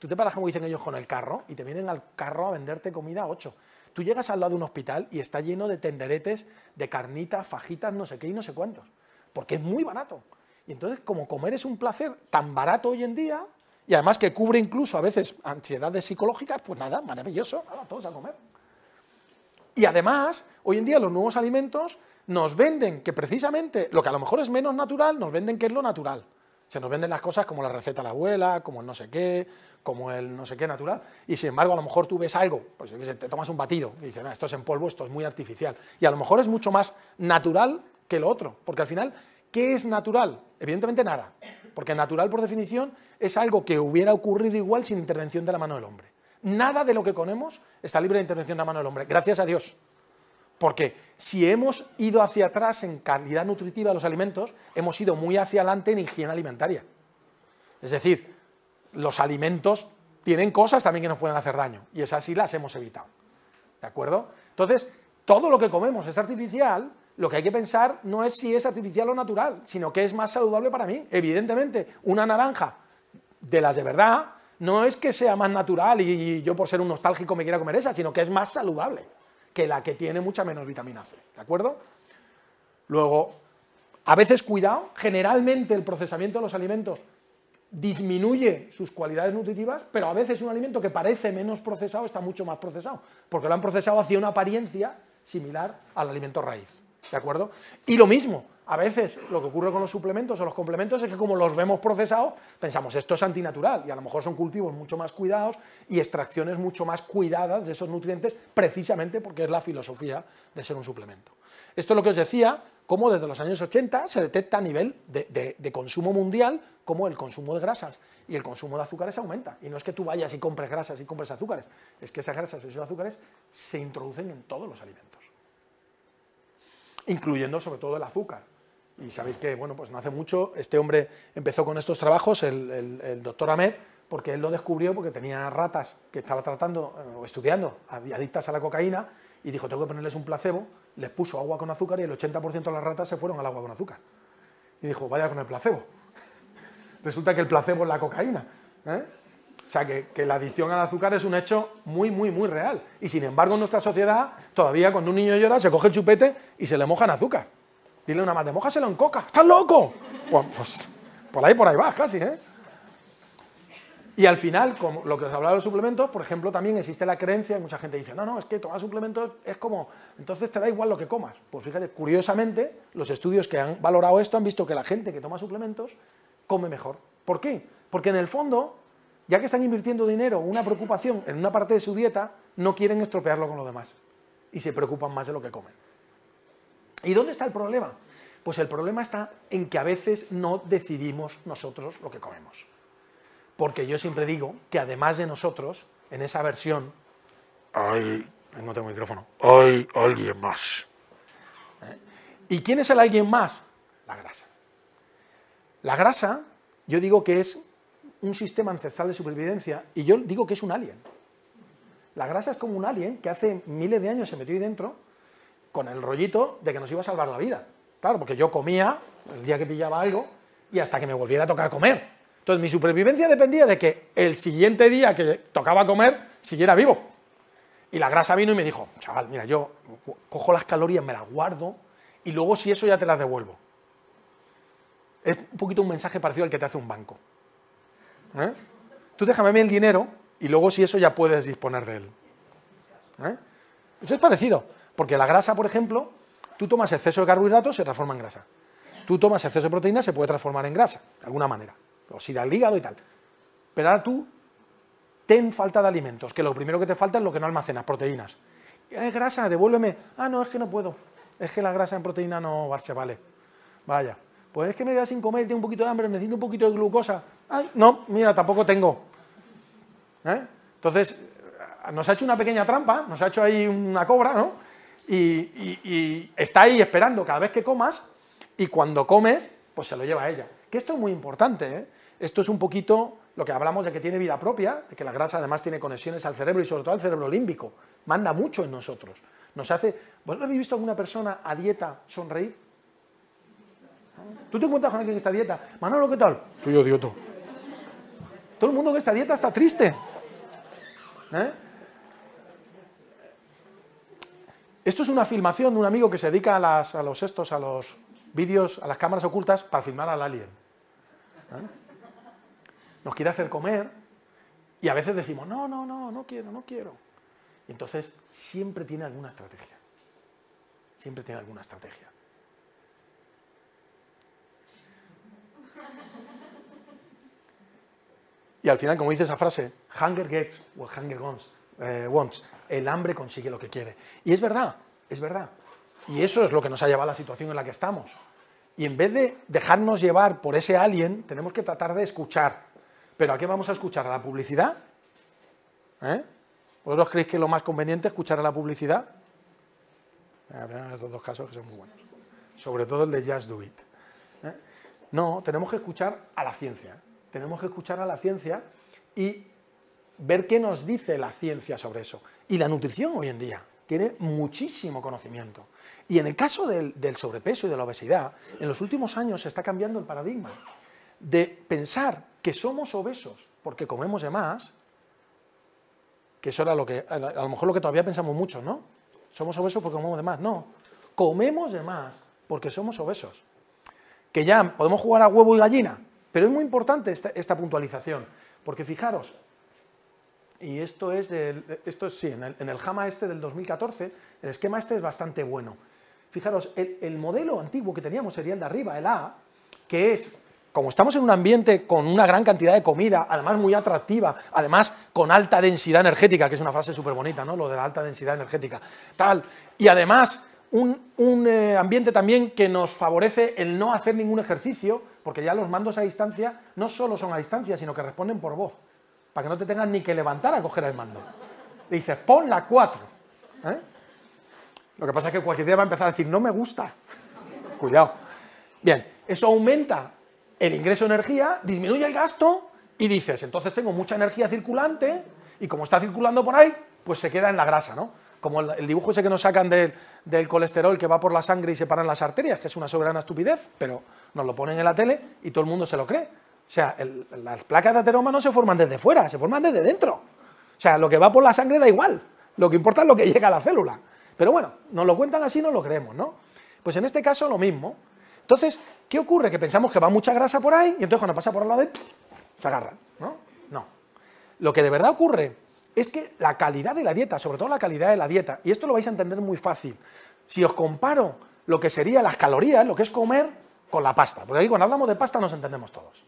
Tú te paras, como dicen ellos, con el carro y te vienen al carro a venderte comida 8. Tú llegas al lado de un hospital y está lleno de tenderetes, de carnitas, fajitas, no sé qué y no sé cuántos, porque es muy barato. Y entonces, como comer es un placer tan barato hoy en día, y además que cubre incluso a veces ansiedades psicológicas, pues nada, maravilloso, nada, todos a comer. Y además, hoy en día los nuevos alimentos nos venden que precisamente lo que a lo mejor es menos natural, nos venden que es lo natural. Se nos venden las cosas como la receta de la abuela, como el no sé qué, como el no sé qué natural. Y sin embargo, a lo mejor tú ves algo, pues te tomas un batido y dices, esto es en polvo, esto es muy artificial. Y a lo mejor es mucho más natural que lo otro. Porque al final, ¿qué es natural? Evidentemente nada. Porque natural, por definición, es algo que hubiera ocurrido igual sin intervención de la mano del hombre. Nada de lo que comemos está libre de intervención de la mano del hombre. Gracias a Dios. Porque si hemos ido hacia atrás en calidad nutritiva de los alimentos, hemos ido muy hacia adelante en higiene alimentaria. Es decir, los alimentos tienen cosas también que nos pueden hacer daño, y esas sí las hemos evitado. ¿De acuerdo? Entonces, todo lo que comemos es artificial, lo que hay que pensar no es si es artificial o natural, sino que es más saludable para mí. Evidentemente, una naranja de las de verdad no es que sea más natural y yo por ser un nostálgico me quiera comer esa, sino que es más saludable que la que tiene mucha menos vitamina C, ¿de acuerdo? Luego, a veces, cuidado, generalmente el procesamiento de los alimentos disminuye sus cualidades nutritivas, pero a veces un alimento que parece menos procesado está mucho más procesado, porque lo han procesado hacia una apariencia similar al alimento raíz, ¿de acuerdo? Y lo mismo, a veces lo que ocurre con los suplementos o los complementos es que como los vemos procesados, pensamos esto es antinatural, y a lo mejor son cultivos mucho más cuidados y extracciones mucho más cuidadas de esos nutrientes, precisamente porque es la filosofía de ser un suplemento. Esto es lo que os decía, cómo desde los años 80 se detecta a nivel de consumo mundial cómo el consumo de grasas y el consumo de azúcares aumenta. Y no es que tú vayas y compres grasas y compres azúcares, es que esas grasas y esos azúcares se introducen en todos los alimentos, incluyendo sobre todo el azúcar. Y sabéis que, bueno, pues no hace mucho este hombre empezó con estos trabajos, el doctor Ahmed, porque él lo descubrió porque tenía ratas que estaba tratando o estudiando adictas a la cocaína y dijo, tengo que ponerles un placebo, les puso agua con azúcar y el 80% de las ratas se fueron al agua con azúcar. Y dijo, vaya con el placebo. Resulta que el placebo es la cocaína. O sea, que la adicción al azúcar es un hecho muy, muy, muy real. Y sin embargo, en nuestra sociedad, todavía cuando un niño llora, se coge el chupete y se le moja en azúcar. Dile una madre, mójaselo en coca. ¿Estás loco? Pues por ahí vas casi, ¿eh? Y al final, como lo que os hablaba de los suplementos, por ejemplo, también existe la creencia, y mucha gente dice, no, es que tomar suplementos es como, entonces te da igual lo que comas. Pues fíjate, curiosamente, los estudios que han valorado esto han visto que la gente que toma suplementos come mejor. ¿Por qué? Porque en el fondo, ya que están invirtiendo dinero, una preocupación en una parte de su dieta, no quieren estropearlo con lo demás. Y se preocupan más de lo que comen. ¿Y dónde está el problema? Pues el problema está en que a veces no decidimos nosotros lo que comemos. Porque yo siempre digo que además de nosotros, en esa versión, no tengo micrófono, hay alguien más. ¿Y quién es el alguien más? La grasa. La grasa, yo digo que es un sistema ancestral de supervivencia y yo digo que es un alien. La grasa es como un alien que hace miles de años se metió ahí dentro con el rollito de que nos iba a salvar la vida. Claro, porque yo comía el día que pillaba algo y hasta que me volviera a tocar comer. Entonces mi supervivencia dependía de que el siguiente día que tocaba comer siguiera vivo. Y la grasa vino y me dijo, chaval, mira, yo cojo las calorías, me las guardo y luego si eso ya te las devuelvo. Es un poquito un mensaje parecido al que te hace un banco. Tú déjame a mí el dinero y luego si eso ya puedes disponer de él. Eso es parecido, porque la grasa, por ejemplo, tú tomas exceso de carbohidratos, se transforma en grasa. Tú tomas exceso de proteína, se puede transformar en grasa, de alguna manera. Oxida el hígado y tal. Pero ahora tú ten falta de alimentos, que lo primero que te falta es lo que no almacenas, proteínas. Es grasa, devuélveme. No, es que no puedo. Es que la grasa en proteína no se vale. Vaya. Pues es que me quedé sin comer, tengo un poquito de hambre, necesito un poquito de glucosa. No, mira, tampoco tengo. Entonces, nos ha hecho una pequeña trampa, nos ha hecho ahí una cobra, ¿no? Y está ahí esperando cada vez que comas, y cuando comes, pues se lo lleva a ella. Que esto es muy importante, ¿eh? Esto es un poquito lo que hablamos de que tiene vida propia, de que la grasa además tiene conexiones al cerebro y sobre todo al cerebro límbico. Manda mucho en nosotros. Nos hace... ¿Vosotros habéis visto a alguna persona a dieta sonreír? ¿Tú te encuentras con alguien que está a dieta? Manolo, ¿qué tal? Soy odioso. Todo el mundo que está a dieta está triste. Esto es una filmación de un amigo que se dedica a los vídeos, a las cámaras ocultas para filmar al alien. Nos quiere hacer comer y a veces decimos, no quiero. Y entonces siempre tiene alguna estrategia. Siempre tiene alguna estrategia. Y al final, como dice esa frase, hunger gets what hunger wants. El hambre consigue lo que quiere. Y es verdad, es verdad. Y eso es lo que nos ha llevado a la situación en la que estamos. Y en vez de dejarnos llevar por ese alien, tenemos que tratar de escuchar. ¿Pero a qué vamos a escuchar? ¿A la publicidad? ¿Vosotros creéis que es lo más conveniente escuchar a la publicidad? Estos dos casos que son muy buenos. Sobre todo el de Just Do It. No, tenemos que escuchar a la ciencia. Tenemos que escuchar a la ciencia y ver qué nos dice la ciencia sobre eso. Y la nutrición hoy en día tiene muchísimo conocimiento. Y en el caso del sobrepeso y de la obesidad, en los últimos años se está cambiando el paradigma de pensar que somos obesos porque comemos de más, que eso era lo que, a lo mejor lo que todavía pensamos mucho, ¿no? Somos obesos porque comemos de más. No, comemos de más porque somos obesos. Que ya podemos jugar a huevo y gallina, pero es muy importante esta puntualización, porque fijaros, y esto es sí, en el JAMA este del 2014, el esquema este es bastante bueno. Fijaros, el modelo antiguo que teníamos sería el de arriba, el A, que es, como estamos en un ambiente con una gran cantidad de comida, además muy atractiva, además con alta densidad energética, que es una frase súper bonita, ¿no? Lo de la alta densidad energética, tal, y además un ambiente también que nos favorece el no hacer ningún ejercicio, porque ya los mandos a distancia no solo son a distancia, sino que responden por voz, para que no te tengas ni que levantar a coger el mando. Le dices, pon la 4. Lo que pasa es que cualquier día va a empezar a decir, no me gusta. Cuidado. Bien, eso aumenta el ingreso de energía, disminuye el gasto y dices, entonces tengo mucha energía circulante y como está circulando por ahí, pues se queda en la grasa, ¿no? Como el dibujo ese que nos sacan del colesterol que va por la sangre y se paran las arterias, que es una soberana estupidez, pero nos lo ponen en la tele y todo el mundo se lo cree. O sea, las placas de ateroma no se forman desde fuera, se forman desde dentro. O sea, lo que va por la sangre da igual, lo que importa es lo que llega a la célula. Pero bueno, nos lo cuentan así, nos lo creemos, ¿no? Pues en este caso lo mismo. Entonces, ¿qué ocurre? Que pensamos que va mucha grasa por ahí y entonces cuando pasa por al lado de se agarra, ¿no? No. Lo que de verdad ocurre es que la calidad de la dieta, sobre todo la calidad de la dieta, y esto lo vais a entender muy fácil, si os comparo lo que serían las calorías, lo que es comer, con la pasta, porque ahí cuando hablamos de pasta nos entendemos todos.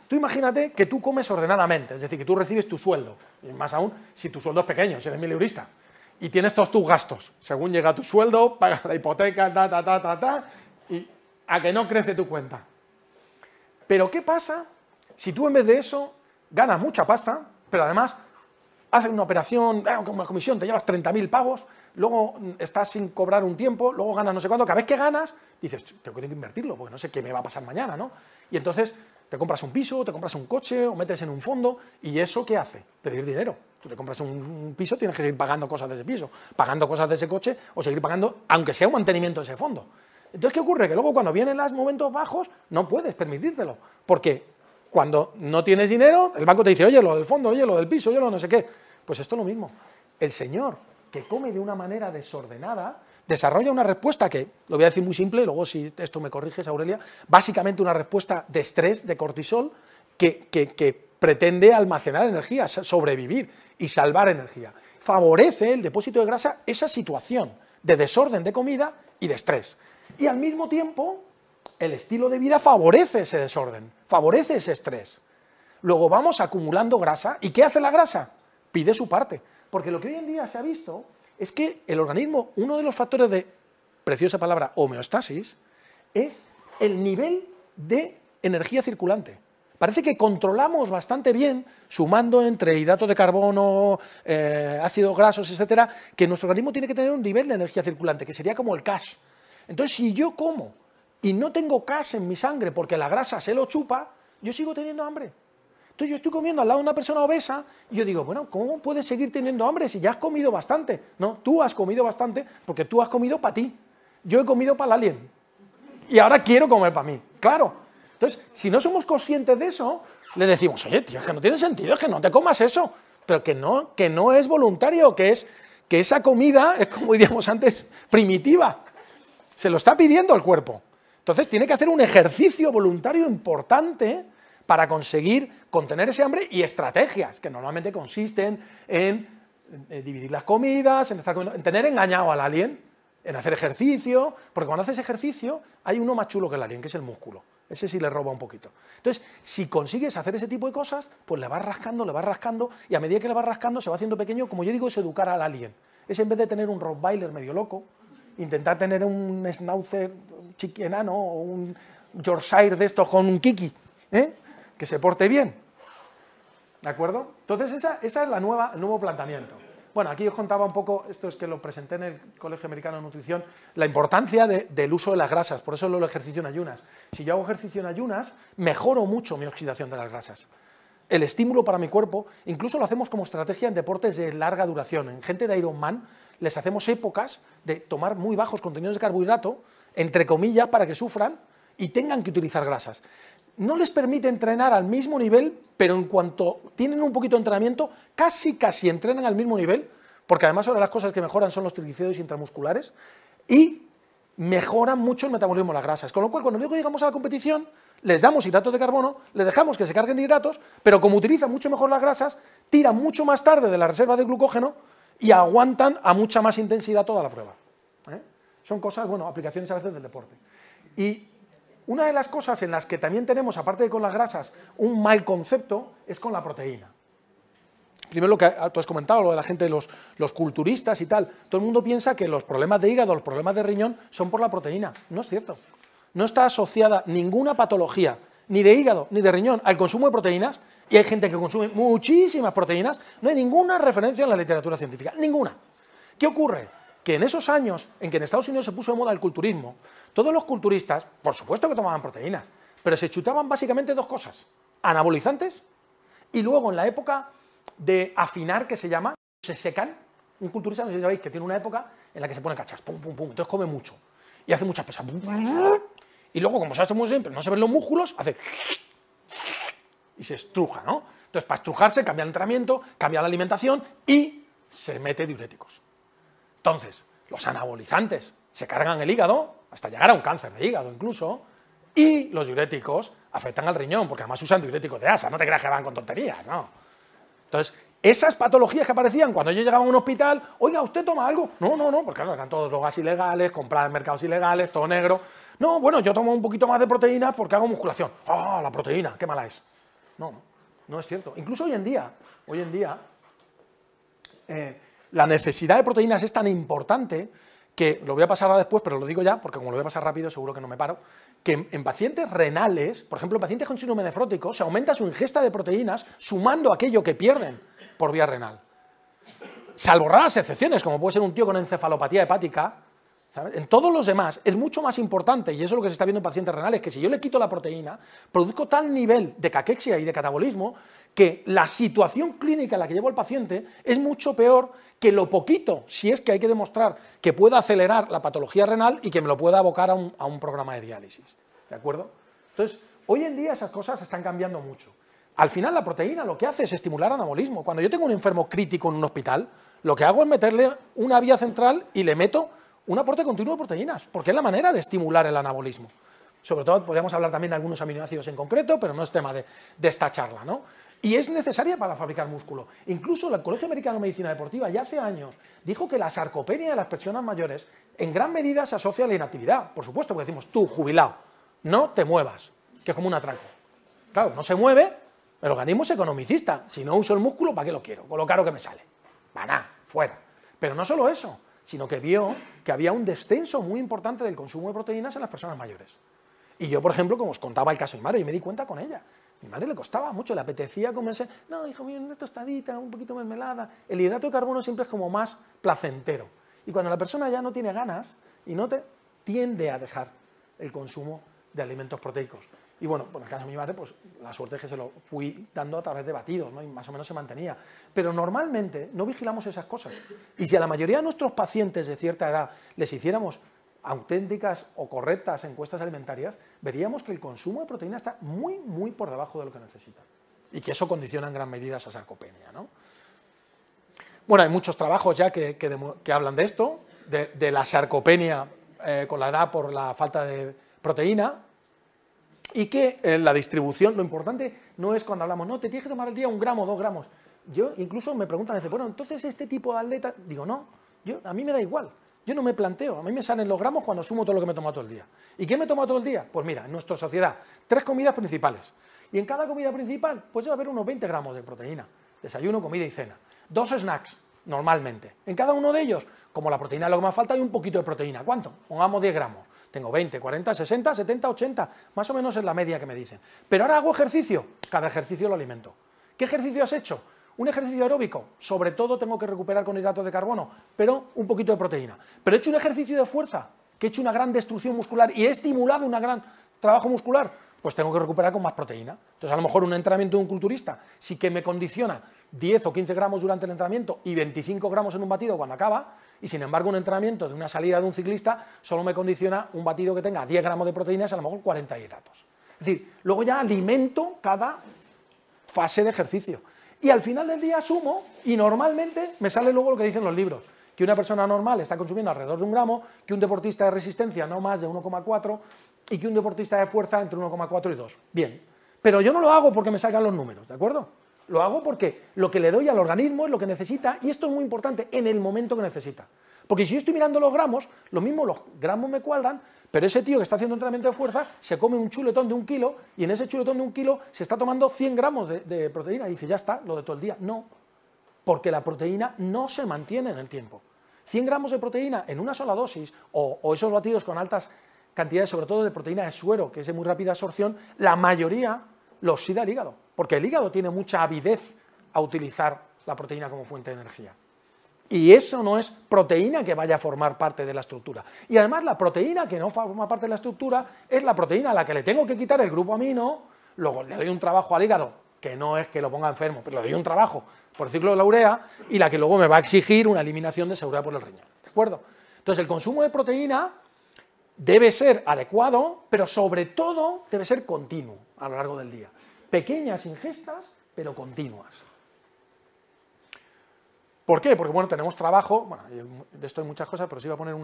Tú imagínate que tú comes ordenadamente, es decir, que tú recibes tu sueldo, y más aún si tu sueldo es pequeño, si eres mileurista, y tienes todos tus gastos, según llega tu sueldo, pagas la hipoteca, y a que no crece tu cuenta. Pero ¿qué pasa si tú en vez de eso ganas mucha pasta, pero además haces una operación, como una comisión, te llevas 30.000 pavos, luego estás sin cobrar un tiempo, luego ganas no sé cuánto, cada vez que ganas, dices, tengo que invertirlo, porque no sé qué me va a pasar mañana, ¿no? Y entonces te compras un piso, te compras un coche, o metes en un fondo, ¿y eso qué hace? Pedir dinero. Tú te compras un piso, tienes que seguir pagando cosas de ese piso, pagando cosas de ese coche, o seguir pagando, aunque sea un mantenimiento de ese fondo. Entonces, ¿qué ocurre? Que luego cuando vienen los momentos bajos, no puedes permitírtelo, porque cuando no tienes dinero, el banco te dice, oye, lo del fondo, oye, lo del piso, oye, lo no sé qué. Pues esto es lo mismo. El señor que come de una manera desordenada desarrolla una respuesta que, lo voy a decir muy simple, luego si esto me corriges, Aurelia, básicamente una respuesta de estrés, de cortisol, que pretende almacenar energía, sobrevivir y salvar energía. Favorece el depósito de grasa esa situación de desorden de comida y de estrés. Y al mismo tiempo, el estilo de vida favorece ese desorden, favorece ese estrés. Luego vamos acumulando grasa. ¿Y qué hace la grasa? Pide su parte. Porque lo que hoy en día se ha visto es que el organismo, uno de los factores de, preciosa palabra, homeostasis, es el nivel de energía circulante. Parece que controlamos bastante bien, sumando entre hidratos de carbono, ácidos grasos, etcétera, que nuestro organismo tiene que tener un nivel de energía circulante, que sería como el cash. Entonces, si yo como y no tengo cash en mi sangre porque la grasa se lo chupa, yo sigo teniendo hambre. Entonces yo estoy comiendo al lado de una persona obesa y yo digo, bueno, ¿cómo puedes seguir teniendo hambre si ya has comido bastante? No, tú has comido bastante porque tú has comido para ti. Yo he comido para el alien. Y ahora quiero comer para mí. Claro. Entonces, si no somos conscientes de eso, le decimos, oye, tío, es que no tiene sentido, es que no te comas eso. Pero que no es voluntario, que esa comida es, como diríamos antes, primitiva. Se lo está pidiendo el cuerpo. Entonces tiene que hacer un ejercicio voluntario importante para conseguir contener ese hambre y estrategias, que normalmente consisten en dividir las comidas, en tener engañado al alien, en hacer ejercicio, porque cuando haces ejercicio hay uno más chulo que el alien, que es el músculo. Ese sí le roba un poquito. Entonces, si consigues hacer ese tipo de cosas, pues le vas rascando, y a medida que le vas rascando se va haciendo pequeño, como yo digo, es educar al alien. Es en vez de tener un Rottweiler medio loco, intentar tener un Schnauzer enano o un Yorkshire de estos con un kiki, que se porte bien. ¿De acuerdo? Entonces, esa es el nuevo planteamiento. Bueno, aquí os contaba un poco, esto es que lo presenté en el Colegio Americano de Nutrición, la importancia del uso de las grasas, por eso lo ejercicio en ayunas. Si yo hago ejercicio en ayunas, mejoro mucho mi oxidación de las grasas. El estímulo para mi cuerpo, incluso lo hacemos como estrategia en deportes de larga duración. En gente de Ironman les hacemos épocas de tomar muy bajos contenidos de carbohidrato, entre comillas, para que sufran y tengan que utilizar grasas. No les permite entrenar al mismo nivel, pero en cuanto tienen un poquito de entrenamiento, casi entrenan al mismo nivel, porque además ahora las cosas que mejoran son los triglicéridos intramusculares, y mejoran mucho el metabolismo de las grasas. Con lo cual, cuando luego llegamos a la competición, les damos hidratos de carbono, les dejamos que se carguen de hidratos, pero como utilizan mucho mejor las grasas, tiran mucho más tarde de la reserva de glucógeno y aguantan a mucha más intensidad toda la prueba. Son cosas, bueno, aplicaciones a veces del deporte. Y una de las cosas en las que también tenemos, aparte de con las grasas, un mal concepto, es con la proteína. Primero lo que tú has comentado, lo de la gente, los culturistas y tal, todo el mundo piensa que los problemas de hígado, los problemas de riñón son por la proteína. No es cierto. No está asociada ninguna patología, ni de hígado, ni de riñón, al consumo de proteínas, y hay gente que consume muchísimas proteínas, no hay ninguna referencia en la literatura científica, ninguna. ¿Qué ocurre? Que en esos años en que en Estados Unidos se puso de moda el culturismo, todos los culturistas, por supuesto que tomaban proteínas, pero se chutaban básicamente dos cosas, anabolizantes, y luego en la época de afinar, que se llama, se secan. Un culturista, no sé si sabéis, que tiene una época en la que se pone cachas, pum, pum, pum, entonces come mucho, y hace muchas pesas, pum, pum, pum, y luego, como se hace muy siempre, no se ven los músculos, hace y se estruja, ¿no? Entonces, para estrujarse, cambia el entrenamiento, cambia la alimentación y se mete diuréticos. Entonces, los anabolizantes se cargan el hígado, hasta llegar a un cáncer de hígado incluso, y los diuréticos afectan al riñón, porque además usan diuréticos de asa, no te creas que van con tonterías, no. Entonces, esas patologías que aparecían cuando yo llegaba a un hospital, oiga, ¿usted toma algo? No, no, no, porque claro, eran todos drogas ilegales, compradas en mercados ilegales, todo negro. No, bueno, yo tomo un poquito más de proteína porque hago musculación. ¡Ah, la proteína! ¡Qué mala es! No, no es cierto. Incluso hoy en día, la necesidad de proteínas es tan importante que, lo voy a pasar ahora después, pero lo digo ya, porque como lo voy a pasar rápido, seguro que no me paro, que en pacientes renales, por ejemplo, en pacientes con síndrome nefrótico, se aumenta su ingesta de proteínas sumando aquello que pierden por vía renal. Salvo raras excepciones, como puede ser un tío con encefalopatía hepática, ¿sabes? En todos los demás es mucho más importante, y eso es lo que se está viendo en pacientes renales, que si yo le quito la proteína, produzco tal nivel de caquexia y de catabolismo que la situación clínica en la que llevo al paciente es mucho peor que lo poquito, si es que hay que demostrar que pueda acelerar la patología renal y que me lo pueda abocar a un programa de diálisis. ¿De acuerdo? Entonces, hoy en día esas cosas están cambiando mucho. Al final la proteína lo que hace es estimular anabolismo. Cuando yo tengo un enfermo crítico en un hospital, lo que hago es meterle una vía central y le meto un aporte continuo de proteínas, porque es la manera de estimular el anabolismo. Sobre todo podríamos hablar también de algunos aminoácidos en concreto, pero no es tema de esta charla, ¿no? Y es necesaria para fabricar músculo. Incluso el Colegio Americano de Medicina Deportiva ya hace años dijo que la sarcopenia de las personas mayores en gran medida se asocia a la inactividad. Por supuesto, porque decimos, tú, jubilado, no te muevas, que es como un atraco. Claro, no se mueve, el organismo es economicista. Si no uso el músculo, ¿para qué lo quiero? Con lo caro que me sale. Para nada, fuera. Pero no solo eso, sino que vio que había un descenso muy importante del consumo de proteínas en las personas mayores. Y yo, por ejemplo, como os contaba el caso de mi madre, yo me di cuenta con ella. A mi madre le costaba mucho, le apetecía comerse, no, hijo mío, una tostadita, un poquito de mermelada. El hidrato de carbono siempre es como más placentero. Y cuando la persona ya no tiene ganas y no tiende a dejar el consumo de alimentos proteicos. Y bueno, en el caso de mi madre, pues la suerte es que se lo fui dando a través de batidos, ¿no? Y más o menos se mantenía. Pero normalmente no vigilamos esas cosas. Y si a la mayoría de nuestros pacientes de cierta edad les hiciéramos auténticas o correctas encuestas alimentarias, veríamos que el consumo de proteína está muy, muy por debajo de lo que necesitan. Y que eso condiciona en gran medida esa sarcopenia, ¿no? Bueno, hay muchos trabajos ya que hablan de esto, de la sarcopenia con la edad por la falta de proteína, y que la distribución, lo importante no es cuando hablamos, no, te tienes que tomar al día 1 gramo, 2 gramos. Yo incluso me preguntan, dice, bueno, entonces este tipo de atleta, digo, no, a mí me da igual. Yo no me planteo, a mí me salen los gramos cuando sumo todo lo que me tomo todo el día. ¿Y qué me tomo todo el día? Pues mira, en nuestra sociedad, 3 comidas principales. Y en cada comida principal, pues va a haber unos 20 gramos de proteína. Desayuno, comida y cena. 2 snacks, normalmente. En cada uno de ellos, como la proteína es lo que más falta, hay un poquito de proteína. ¿Cuánto? Pongamos 10 gramos. Tengo 20, 40, 60, 70, 80. Más o menos es la media que me dicen. Pero ahora hago ejercicio. Cada ejercicio lo alimento. ¿Qué ejercicio has hecho? Un ejercicio aeróbico, sobre todo tengo que recuperar con hidratos de carbono, pero un poquito de proteína. Pero he hecho un ejercicio de fuerza, que he hecho una gran destrucción muscular y he estimulado un gran trabajo muscular, pues tengo que recuperar con más proteína. Entonces, a lo mejor un entrenamiento de un culturista sí que me condiciona 10 o 15 gramos durante el entrenamiento y 25 gramos en un batido cuando acaba, y sin embargo un entrenamiento de una salida de un ciclista solo me condiciona un batido que tenga 10 gramos de proteínas, a lo mejor 40 hidratos. Es decir, luego ya alimento cada fase de ejercicio. Y al final del día sumo y normalmente me sale luego lo que dicen los libros, que una persona normal está consumiendo alrededor de 1 gramo, que un deportista de resistencia no más de 1,4 y que un deportista de fuerza entre 1,4 y 2. Bien, pero yo no lo hago porque me salgan los números, ¿de acuerdo? Lo hago porque lo que le doy al organismo es lo que necesita, y esto es muy importante, en el momento que necesita. Porque si yo estoy mirando los gramos, lo mismo los gramos me cuadran, pero ese tío que está haciendo entrenamiento de fuerza se come un chuletón de 1 kilo y en ese chuletón de 1 kilo se está tomando 100 gramos de proteína y dice, ya está, lo de todo el día. No, porque la proteína no se mantiene en el tiempo. 100 gramos de proteína en una sola dosis o esos batidos con altas cantidades, sobre todo de proteína de suero, que es de muy rápida absorción, la mayoría lo oxida el hígado, porque el hígado tiene mucha avidez a utilizar la proteína como fuente de energía. Y eso no es proteína que vaya a formar parte de la estructura. Y además la proteína que no forma parte de la estructura es la proteína a la que le tengo que quitar el grupo amino, luego le doy un trabajo al hígado, que no es que lo ponga enfermo, pero le doy un trabajo por el ciclo de la urea, y la que luego me va a exigir una eliminación de esa urea por el riñón. ¿De acuerdo? Entonces el consumo de proteína debe ser adecuado, pero sobre todo debe ser continuo a lo largo del día. Pequeñas ingestas, pero continuas. ¿Por qué? Porque, bueno, tenemos trabajo, bueno, de esto hay muchas cosas, pero sí iba a poner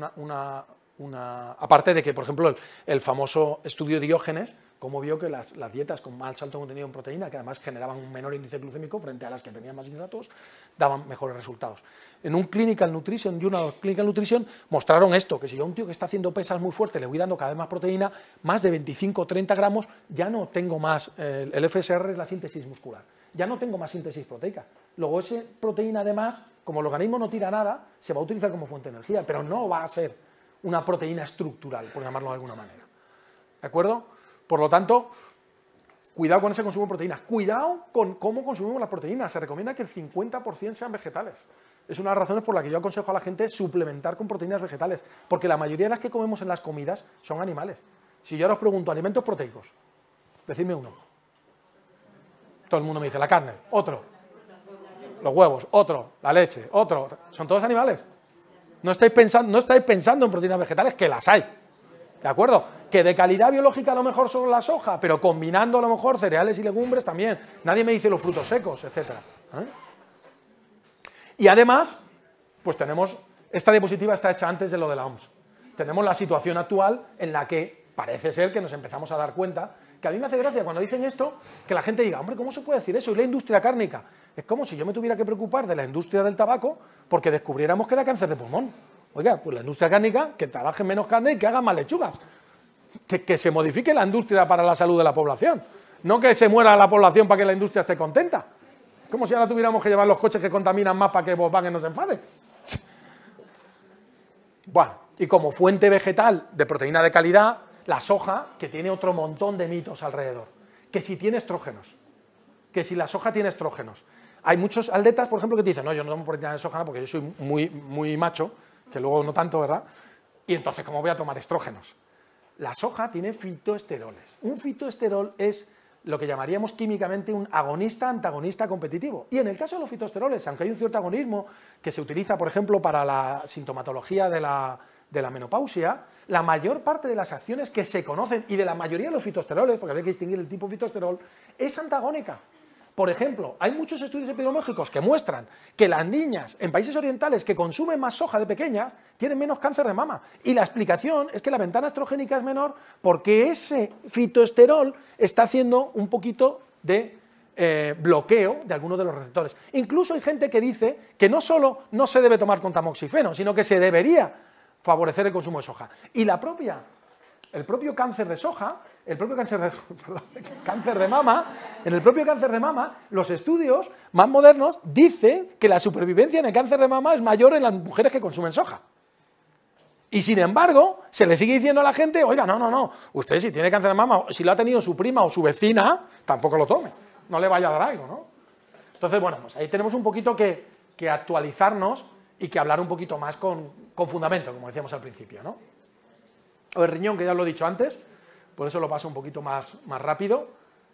aparte de que, por ejemplo, el famoso estudio de Diógenes, como vio que las dietas con más alto contenido en proteína, que además generaban un menor índice glucémico frente a las que tenían más hidratos, daban mejores resultados. En un Clinical Nutrition mostraron esto, que si yo a un tío que está haciendo pesas muy fuerte le voy dando cada vez más proteína, más de 25 o 30 gramos, ya no tengo más, el FSR es la síntesis muscular, ya no tengo más síntesis proteica. Luego esa proteína además, como el organismo no tira nada, se va a utilizar como fuente de energía, pero no va a ser una proteína estructural, por llamarlo de alguna manera. ¿De acuerdo? Por lo tanto, cuidado con ese consumo de proteínas. Cuidado con cómo consumimos las proteínas. Se recomienda que el 50% sean vegetales. Es una de las razones por las que yo aconsejo a la gente suplementar con proteínas vegetales, porque la mayoría de las que comemos en las comidas son animales. Si yo ahora os pregunto, alimentos proteicos, decidme uno. Todo el mundo me dice, la carne, otro. Los huevos, otro. La leche, otro. Son todos animales. No estáis pensando en proteínas vegetales, que las hay. ¿De acuerdo? Que de calidad biológica a lo mejor solo la soja, pero combinando a lo mejor cereales y legumbres también. Nadie me dice los frutos secos, etc. Y además, pues tenemos, esta diapositiva está hecha antes de lo de la OMS. Tenemos la situación actual en la que parece ser que nos empezamos a dar cuenta, que a mí me hace gracia cuando dicen esto, que la gente diga, hombre, ¿cómo se puede decir eso? ¿Y la industria cárnica? Es como si yo me tuviera que preocupar de la industria del tabaco porque descubriéramos que da cáncer de pulmón. Oiga, pues la industria cárnica, que trabaje menos carne y que haga más lechugas. Que se modifique la industria para la salud de la población. No que se muera la población para que la industria esté contenta. Como si ahora tuviéramos que llevar los coches que contaminan más para que Volkswagen no se enfade. Bueno, y como fuente vegetal de proteína de calidad, la soja, que tiene otro montón de mitos alrededor. Que si tiene estrógenos. Que si la soja tiene estrógenos. Hay muchos atletas, por ejemplo, que te dicen, no, yo no tomo proteína de soja porque yo soy muy macho, que luego no tanto, ¿verdad? Y entonces, ¿cómo voy a tomar estrógenos? La soja tiene fitoesteroles. Un fitoesterol es lo que llamaríamos químicamente un agonista-antagonista competitivo. Y en el caso de los fitoesteroles, aunque hay un cierto agonismo que se utiliza, por ejemplo, para la sintomatología de la menopausia, la mayor parte de las acciones que se conocen y de la mayoría de los fitoesteroles, porque hay que distinguir el tipo de fitoesterol, es antagónica. Por ejemplo, hay muchos estudios epidemiológicos que muestran que las niñas en países orientales que consumen más soja de pequeñas tienen menos cáncer de mama. Y la explicación es que la ventana estrogénica es menor porque ese fitoesterol está haciendo un poquito de bloqueo de algunos de los receptores. Incluso hay gente que dice que no solo no se debe tomar con tamoxifeno, sino que se debería favorecer el consumo de soja. Y el propio cáncer de soja, el propio cáncer de mama, en el propio cáncer de mama, los estudios más modernos dicen que la supervivencia en el cáncer de mama es mayor en las mujeres que consumen soja. Y sin embargo, se le sigue diciendo a la gente, oiga, no, usted si tiene cáncer de mama, si lo ha tenido su prima o su vecina, tampoco lo tome, no le vaya a dar algo, ¿no? Entonces, bueno, pues ahí tenemos un poquito que actualizarnos y que hablar un poquito más con fundamento, como decíamos al principio, ¿no? O el riñón, que ya lo he dicho antes, por eso lo paso un poquito más rápido,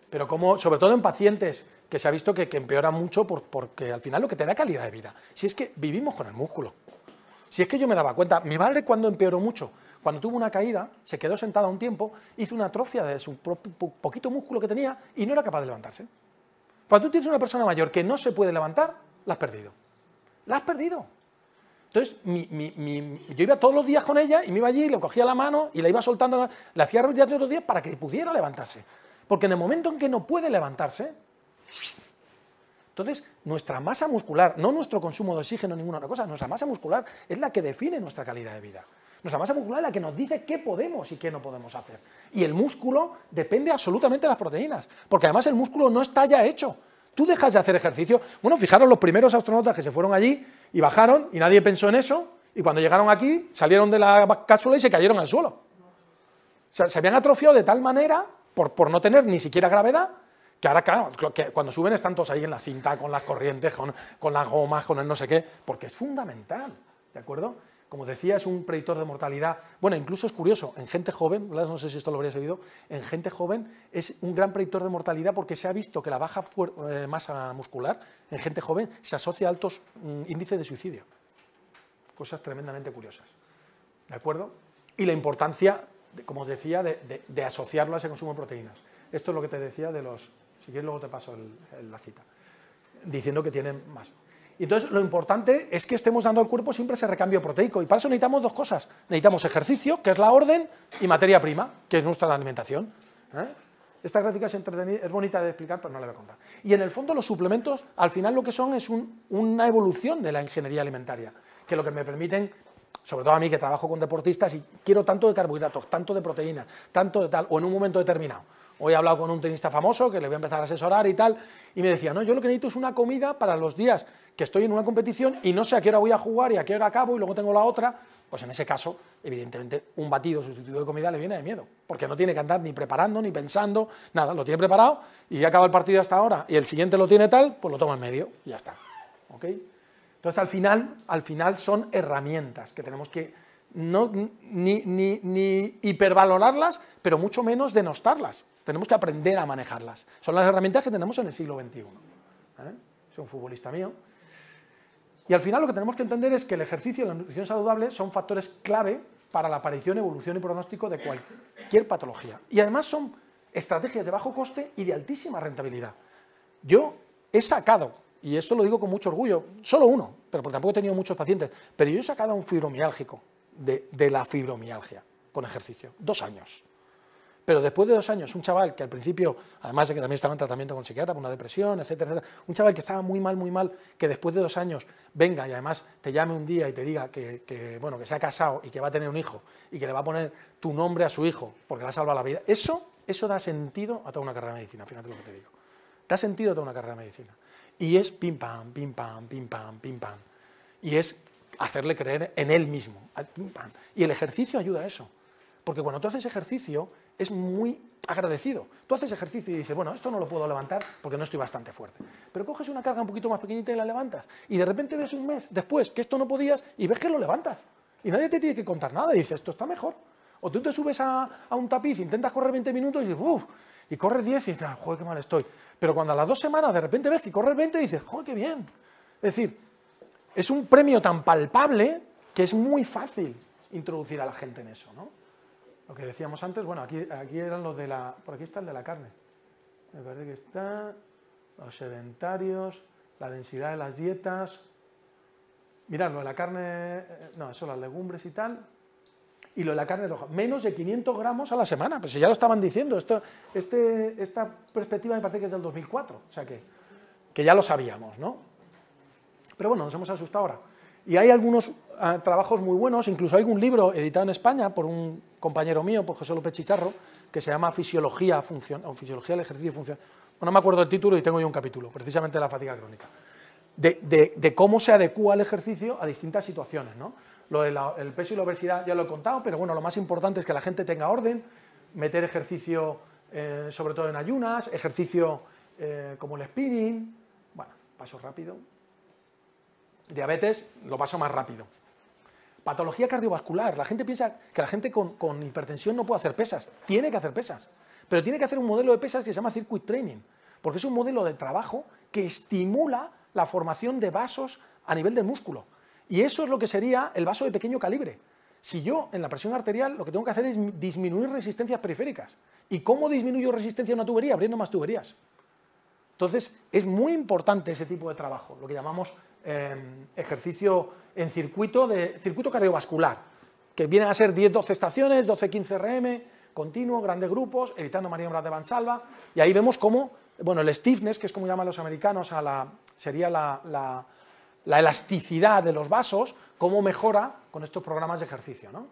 pero como, sobre todo en pacientes que se ha visto que empeoran mucho porque al final lo que te da calidad de vida. Si es que vivimos con el músculo. Si es que yo me daba cuenta, mi madre cuando empeoró mucho, cuando tuvo una caída, se quedó sentada un tiempo, hizo una atrofia de su poquito músculo que tenía y no era capaz de levantarse. Cuando tú tienes una persona mayor que no se puede levantar, la has perdido. La has perdido. Entonces, yo iba todos los días con ella y me iba allí, le cogía la mano y la iba soltando, le hacía repeticiones todos los días para que pudiera levantarse. Porque en el momento en que no puede levantarse, entonces nuestra masa muscular, no nuestro consumo de oxígeno, ninguna otra cosa, nuestra masa muscular es la que define nuestra calidad de vida. Nuestra masa muscular es la que nos dice qué podemos y qué no podemos hacer. Y el músculo depende absolutamente de las proteínas, porque además el músculo no está ya hecho. Tú dejas de hacer ejercicio. Bueno, fijaros los primeros astronautas que se fueron allí y bajaron y nadie pensó en eso, y cuando llegaron aquí salieron de la cápsula y se cayeron al suelo. O sea, se habían atrofiado de tal manera, por no tener ni siquiera gravedad, que ahora, claro, que cuando suben están todos ahí en la cinta, con las corrientes, con las gomas, con el no sé qué, porque es fundamental, ¿de acuerdo? Como decía, es un predictor de mortalidad. Bueno, incluso es curioso, en gente joven, no sé si esto lo habrías oído, en gente joven es un gran predictor de mortalidad porque se ha visto que la baja masa muscular en gente joven se asocia a altos índices de suicidio. Cosas tremendamente curiosas, ¿de acuerdo? Y la importancia, como os decía, de asociarlo a ese consumo de proteínas. Esto es lo que te decía de los... Si quieres luego te paso la cita, diciendo que tienen más. Y entonces lo importante es que estemos dando al cuerpo siempre ese recambio proteico, y para eso necesitamos dos cosas. Necesitamos ejercicio, que es la orden, y materia prima, que es nuestra alimentación. Esta gráfica es bonita de explicar, pero no la voy a contar. Y en el fondo los suplementos, al final lo que son es una evolución de la ingeniería alimentaria, que lo que me permiten, sobre todo a mí que trabajo con deportistas y quiero tanto de carbohidratos, tanto de proteínas, tanto de tal, o en un momento determinado. Hoy he hablado con un tenista famoso que le voy a empezar a asesorar y tal, y me decía, no, yo lo que necesito es una comida para los días que estoy en una competición y no sé a qué hora voy a jugar y a qué hora acabo y luego tengo la otra. Pues en ese caso, evidentemente, un batido sustitutivo de comida le viene de miedo, porque no tiene que andar ni preparando, ni pensando, nada, lo tiene preparado y ya acaba el partido hasta ahora y el siguiente lo tiene tal, pues lo toma en medio y ya está. ¿Ok? Entonces, al final son herramientas que tenemos que ni hipervalorarlas, pero mucho menos denostarlas. Tenemos que aprender a manejarlas. Son las herramientas que tenemos en el siglo XXI. Soy un futbolista mío. Y al final lo que tenemos que entender es que el ejercicio y la nutrición saludable son factores clave para la aparición, evolución y pronóstico de cualquier patología. Y además son estrategias de bajo coste y de altísima rentabilidad. Yo he sacado, y esto lo digo con mucho orgullo, solo uno, pero porque tampoco he tenido muchos pacientes, pero yo he sacado a un fibromiálgico de la fibromialgia con ejercicio, 2 años. Pero después de 2 años, un chaval que al principio, además de que también estaba en tratamiento con psiquiatra por una depresión, etcétera, etcétera, un chaval que estaba muy mal, que después de 2 años venga y además te llame un día y te diga que se ha casado y que va a tener un hijo y que le va a poner tu nombre a su hijo porque le ha salvado la vida, eso da sentido a toda una carrera de medicina, fíjate lo que te digo. Da sentido a toda una carrera de medicina. Y es pim pam, pim pam, pim pam, pim pam. Y es hacerle creer en él mismo. Pim pam. Y el ejercicio ayuda a eso. Porque cuando tú haces ejercicio es muy agradecido. Tú haces ejercicio y dices, bueno, esto no lo puedo levantar porque no estoy bastante fuerte. Pero coges una carga un poquito más pequeñita y la levantas. Y de repente ves un mes después que esto no podías y ves que lo levantas. Y nadie te tiene que contar nada y dices, esto está mejor. O tú te subes a un tapiz, intentas correr 20 minutos y dices, uff, y corres 10 y dices, joder, qué mal estoy. Pero cuando a las 2 semanas de repente ves que corres 20 y dices, joder, qué bien. Es decir, es un premio tan palpable que es muy fácil introducir a la gente en eso, ¿no? Lo que decíamos antes, bueno, aquí eran los de la... Por aquí está el de la carne. Me parece que está... Los sedentarios, la densidad de las dietas... Mirad, lo de la carne... No, eso las legumbres y tal... Y lo de la carne roja, menos de 500 gramos a la semana. Pues ya lo estaban diciendo. Esta perspectiva me parece que es del 2004. O sea que ya lo sabíamos, ¿no? Pero bueno, nos hemos asustado ahora. Y hay algunos trabajos muy buenos, incluso hay un libro editado en España por un compañero mío, por José López Chicharro, que se llama Fisiología del Ejercicio y Función. Bueno, no me acuerdo del título y tengo yo un capítulo, precisamente de la fatiga crónica. De cómo se adecúa el ejercicio a distintas situaciones, ¿no? Lo del peso y la obesidad ya lo he contado, pero bueno, lo más importante es que la gente tenga orden, meter ejercicio sobre todo en ayunas, ejercicio como el spinning, bueno, paso rápido. Diabetes, lo paso más rápido. Patología cardiovascular, la gente piensa que la gente con hipertensión no puede hacer pesas, tiene que hacer pesas, pero tiene que hacer un modelo de pesas que se llama circuit training, porque es un modelo de trabajo que estimula la formación de vasos a nivel del músculo. Y eso es lo que sería el vaso de pequeño calibre. Si yo, en la presión arterial, lo que tengo que hacer es disminuir resistencias periféricas. ¿Y cómo disminuyo resistencia a una tubería? Abriendo más tuberías. Entonces, es muy importante ese tipo de trabajo, lo que llamamos ejercicio en circuito cardiovascular, que vienen a ser 10-12 estaciones, 12-15 RM, continuo, grandes grupos, evitando maniobras de Valsalva, y ahí vemos cómo, bueno, el stiffness, que es como llaman los americanos, sería la elasticidad de los vasos, cómo mejora con estos programas de ejercicio, ¿no?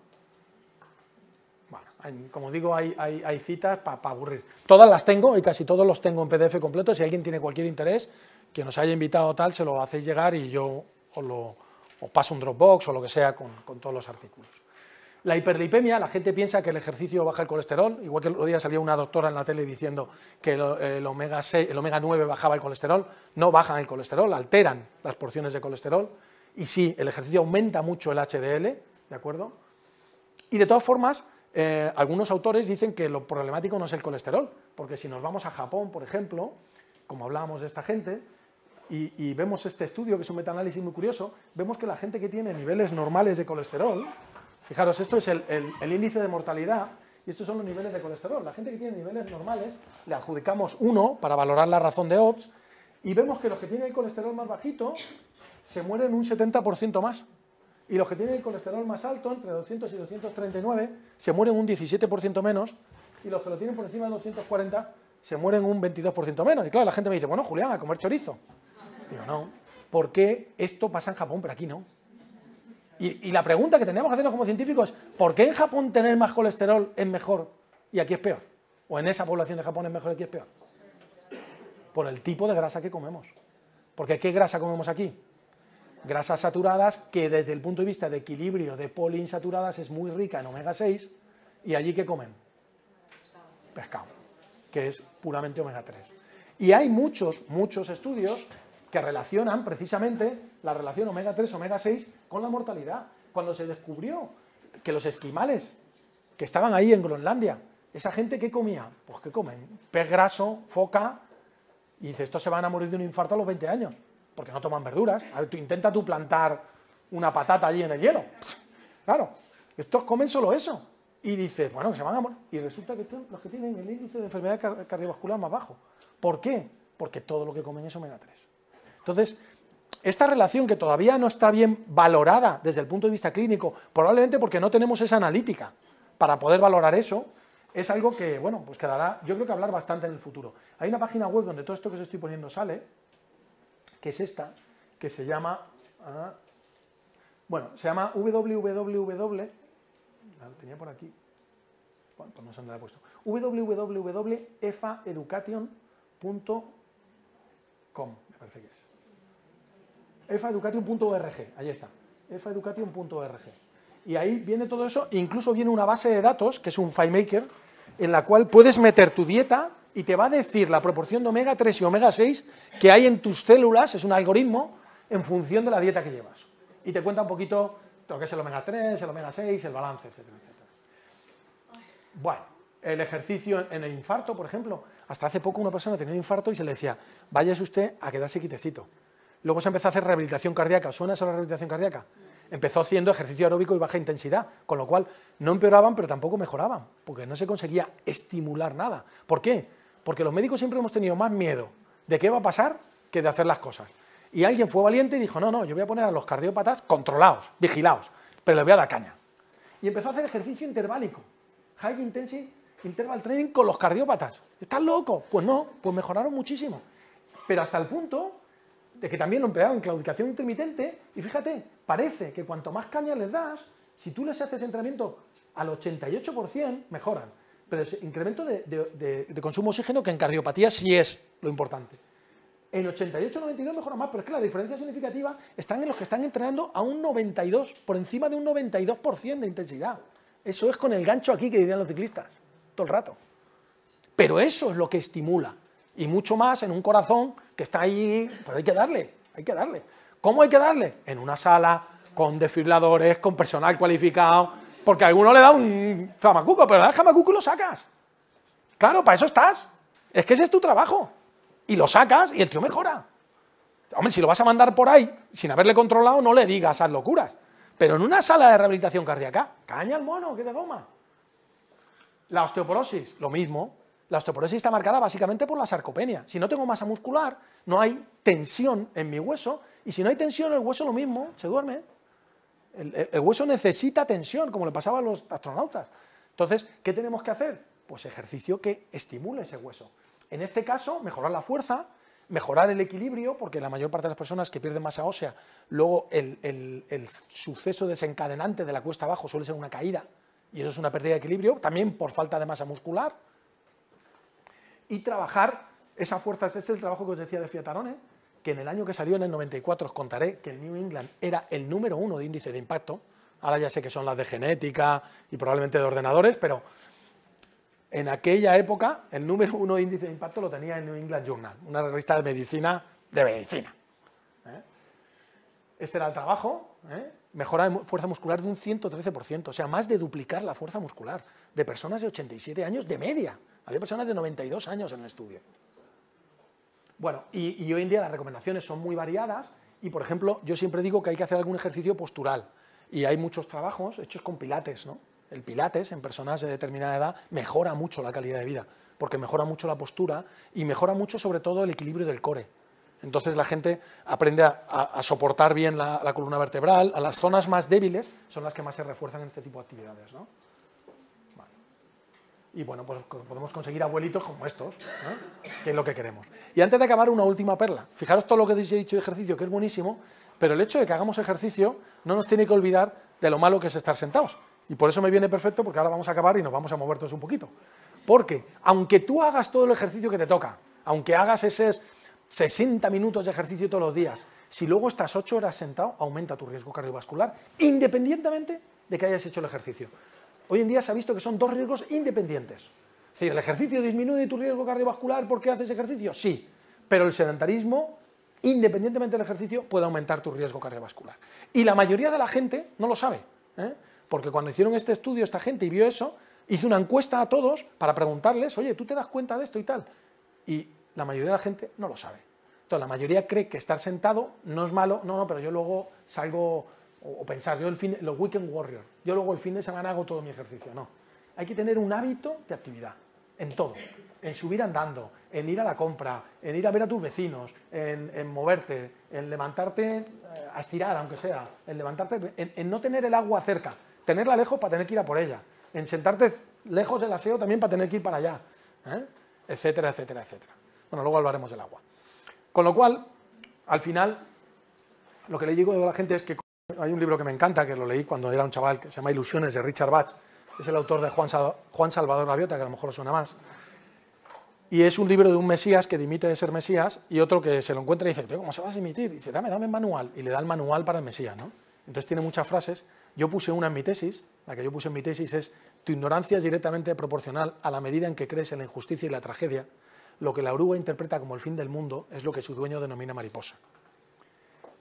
Bueno, como digo, hay citas para aburrir. Todas las tengo y casi todos los tengo en PDF completo. Si alguien tiene cualquier interés, que nos haya invitado tal, se lo hacéis llegar y yo os paso un Dropbox o lo que sea con todos los artículos. La hiperlipemia, la gente piensa que el ejercicio baja el colesterol, igual que el otro día salía una doctora en la tele diciendo que el omega 9 bajaba el colesterol. No bajan el colesterol, alteran las porciones de colesterol, y sí, el ejercicio aumenta mucho el HDL, ¿de acuerdo? Y de todas formas, algunos autores dicen que lo problemático no es el colesterol, porque si nos vamos a Japón, por ejemplo, como hablábamos de esta gente, y vemos este estudio, que es un metaanálisis muy curioso, vemos que la gente que tiene niveles normales de colesterol, fijaros, esto es el índice de mortalidad, y estos son los niveles de colesterol. La gente que tiene niveles normales, le adjudicamos 1 para valorar la razón de Odds, y vemos que los que tienen el colesterol más bajito se mueren un 70% más. Y los que tienen el colesterol más alto, entre 200 y 239, se mueren un 17% menos, y los que lo tienen por encima de 240 se mueren un 22% menos. Y claro, la gente me dice, bueno, Julián, a comer chorizo. Digo, no, ¿por qué esto pasa en Japón, pero aquí no? Y la pregunta que tenemos que hacernos como científicos es, ¿por qué en Japón tener más colesterol es mejor y aquí es peor? ¿O en esa población de Japón es mejor y aquí es peor? Por el tipo de grasa que comemos. Porque ¿qué grasa comemos aquí? Grasas saturadas que desde el punto de vista de equilibrio de poliinsaturadas es muy rica en omega 6, y allí ¿qué comen? Pescado, que es puramente omega 3. Y hay muchos estudios que relacionan precisamente la relación omega 3, omega 6 con la mortalidad. Cuando se descubrió que los esquimales que estaban ahí en Groenlandia, esa gente ¿qué comía? Pues ¿qué comen? Pez graso, foca, y dice, estos se van a morir de un infarto a los 20 años. Porque no toman verduras. A ver, intenta tú plantar una patata allí en el hielo. Claro, estos comen solo eso. Y dices, bueno, que se van a morir. Y resulta que son los que tienen el índice de enfermedad cardiovascular más bajo. ¿Por qué? Porque todo lo que comen es omega 3. Entonces, esta relación que todavía no está bien valorada desde el punto de vista clínico, probablemente porque no tenemos esa analítica para poder valorar eso, es algo que, bueno, pues quedará, yo creo que hablar bastante en el futuro. Hay una página web donde todo esto que os estoy poniendo sale, que es esta, que se llama, se llama www, la tenía por aquí, bueno, pues no sé dónde la he puesto, www.efaeducation.com, me parece que es. efaeducation.org, ahí está, efaeducation.org. Y ahí viene todo eso, incluso viene una base de datos, que es un FileMaker, en la cual puedes meter tu dieta y te va a decir la proporción de omega 3 y omega 6 que hay en tus células, es un algoritmo, en función de la dieta que llevas. Y te cuenta un poquito lo que es el omega 3, el omega 6, el balance, etcétera, etcétera. Bueno, el ejercicio en el infarto, por ejemplo, hasta hace poco una persona tenía un infarto y se le decía, váyase usted a quedarse quietecito. Luego se empezó a hacer rehabilitación cardíaca. ¿Suena eso la rehabilitación cardíaca? Empezó haciendo ejercicio aeróbico y baja intensidad, con lo cual no empeoraban, pero tampoco mejoraban, porque no se conseguía estimular nada. ¿Por qué? Porque los médicos siempre hemos tenido más miedo de qué va a pasar que de hacer las cosas. Y alguien fue valiente y dijo, no, yo voy a poner a los cardiópatas controlados, vigilados, pero les voy a dar caña. Y empezó a hacer ejercicio interválico, high intensity interval training con los cardiópatas. ¿Estás loco? Pues no, pues mejoraron muchísimo. Pero hasta el punto de que también lo empleaban en claudicación intermitente, y fíjate, parece que cuanto más caña les das, si tú les haces entrenamiento al 88%, mejoran. Pero ese incremento de consumo de oxígeno, que en cardiopatía sí es lo importante. En 88-92 mejora más, pero es que la diferencia significativa están en los que están entrenando a un 92, por encima de un 92% de intensidad. Eso es con el gancho aquí que dirían los ciclistas, todo el rato. Pero eso es lo que estimula. Y mucho más en un corazón que está ahí, pues hay que darle. ¿Cómo hay que darle? En una sala, con desfibriladores, con personal cualificado, porque a alguno le da un jamacuco, pero le das jamacuco y lo sacas. Claro, para eso estás. Es que ese es tu trabajo. Y lo sacas y el tío mejora. Hombre, si lo vas a mandar por ahí, sin haberle controlado, no le digas esas locuras. Pero en una sala de rehabilitación cardíaca, caña al mono, que te goma. La osteoporosis, lo mismo. La osteoporosis está marcada básicamente por la sarcopenia. Si no tengo masa muscular, no hay tensión en mi hueso, y si no hay tensión, el hueso lo mismo, se duerme. El hueso necesita tensión, como le pasaba a los astronautas. Entonces, ¿qué tenemos que hacer? Pues ejercicio que estimule ese hueso. En este caso, mejorar la fuerza, mejorar el equilibrio, porque la mayor parte de las personas que pierden masa ósea, luego el suceso desencadenante de la cuesta abajo suele ser una caída, y eso es una pérdida de equilibrio, también por falta de masa muscular. Y trabajar esa fuerza, este es el trabajo que os decía de Fiatarone, que en el año que salió, en el 94, os contaré que el New England era el número 1 de índice de impacto. Ahora ya sé que son las de genética y probablemente de ordenadores, pero en aquella época el número 1 de índice de impacto lo tenía el New England Journal, una revista de medicina. Este era el trabajo, mejora de fuerza muscular de un 113%, o sea, más de duplicar la fuerza muscular de personas de 87 años de media. Había personas de 92 años en el estudio. Bueno, y hoy en día las recomendaciones son muy variadas y, por ejemplo, yo siempre digo que hay que hacer algún ejercicio postural y hay muchos trabajos hechos con pilates, ¿no? El pilates en personas de determinada edad mejora mucho la calidad de vida porque mejora mucho la postura y mejora mucho sobre todo el equilibrio del core. Entonces la gente aprende a soportar bien la columna vertebral, a las zonas más débiles son las que más se refuerzan en este tipo de actividades, ¿no? Y bueno, pues podemos conseguir abuelitos como estos, ¿no? Que es lo que queremos. Y antes de acabar, una última perla. Fijaros todo lo que os he dicho de ejercicio, que es buenísimo, pero el hecho de que hagamos ejercicio no nos tiene que olvidar de lo malo que es estar sentados. Y por eso me viene perfecto, porque ahora vamos a acabar y nos vamos a mover todos un poquito. Porque, aunque tú hagas todo el ejercicio que te toca, aunque hagas esos 60 minutos de ejercicio todos los días, si luego estás 8 horas sentado, aumenta tu riesgo cardiovascular, independientemente de que hayas hecho el ejercicio. Hoy en día se ha visto que son dos riesgos independientes. Es decir, ¿el ejercicio disminuye tu riesgo cardiovascular porque haces ejercicio? Sí, pero el sedentarismo, independientemente del ejercicio, puede aumentar tu riesgo cardiovascular. Y la mayoría de la gente no lo sabe, porque cuando hicieron este estudio, esta gente y vio eso, hizo una encuesta a todos para preguntarles, oye, ¿tú te das cuenta de esto y tal? Y la mayoría de la gente no lo sabe. Entonces, la mayoría cree que estar sentado no es malo, no, pero yo luego salgo... O pensar, los weekend warriors, yo luego el fin de semana hago todo mi ejercicio. No, hay que tener un hábito de actividad, en todo, en subir andando, en ir a la compra, en ir a ver a tus vecinos, en moverte, en levantarte a estirar, aunque sea, en levantarte, en no tener el agua cerca, tenerla lejos para tener que ir a por ella, en sentarte lejos del aseo también para tener que ir para allá, etcétera, etcétera, etcétera. Bueno, luego hablaremos del agua. Con lo cual, al final, lo que le digo a la gente es que hay un libro que me encanta, que lo leí cuando era un chaval, que se llama Ilusiones, de Richard Bach, es el autor de Juan Salvador Gaviota, que a lo mejor os suena más, y es un libro de un Mesías que dimite de ser Mesías, y otro que se lo encuentra y dice, ¿cómo se vas a dimitir? Y dice, dame el manual, y le da el manual para el Mesías, ¿no? Entonces tiene muchas frases, yo puse una en mi tesis, la que yo puse en mi tesis es, tu ignorancia es directamente proporcional a la medida en que crees en la injusticia y la tragedia, lo que la oruga interpreta como el fin del mundo es lo que su dueño denomina mariposa.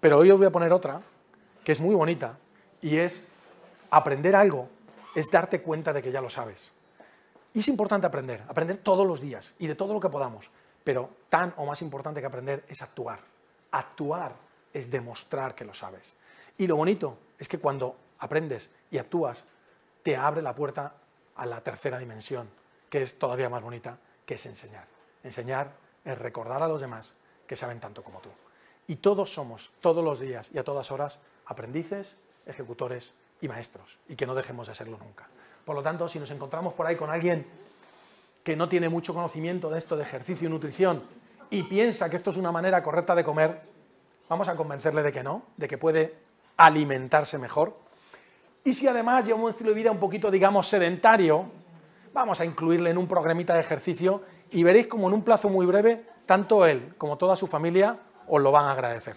Pero hoy os voy a poner otra, que es muy bonita, y es aprender algo, es darte cuenta de que ya lo sabes. Y es importante aprender todos los días, y de todo lo que podamos, pero tan o más importante que aprender es actuar. Actuar es demostrar que lo sabes. Y lo bonito es que cuando aprendes y actúas, te abre la puerta a la tercera dimensión, que es todavía más bonita, que es enseñar. Enseñar es recordar a los demás que saben tanto como tú. Y todos somos, todos los días y a todas horas, aprendices, ejecutores y maestros, y que no dejemos de serlo nunca. Por lo tanto, si nos encontramos por ahí con alguien que no tiene mucho conocimiento de esto de ejercicio y nutrición y piensa que esto es una manera correcta de comer, vamos a convencerle de que no, de que puede alimentarse mejor. Y si además lleva un estilo de vida un poquito, digamos, sedentario, vamos a incluirle en un programita de ejercicio y veréis como en un plazo muy breve, tanto él como toda su familia os lo van a agradecer.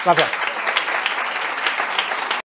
Gracias.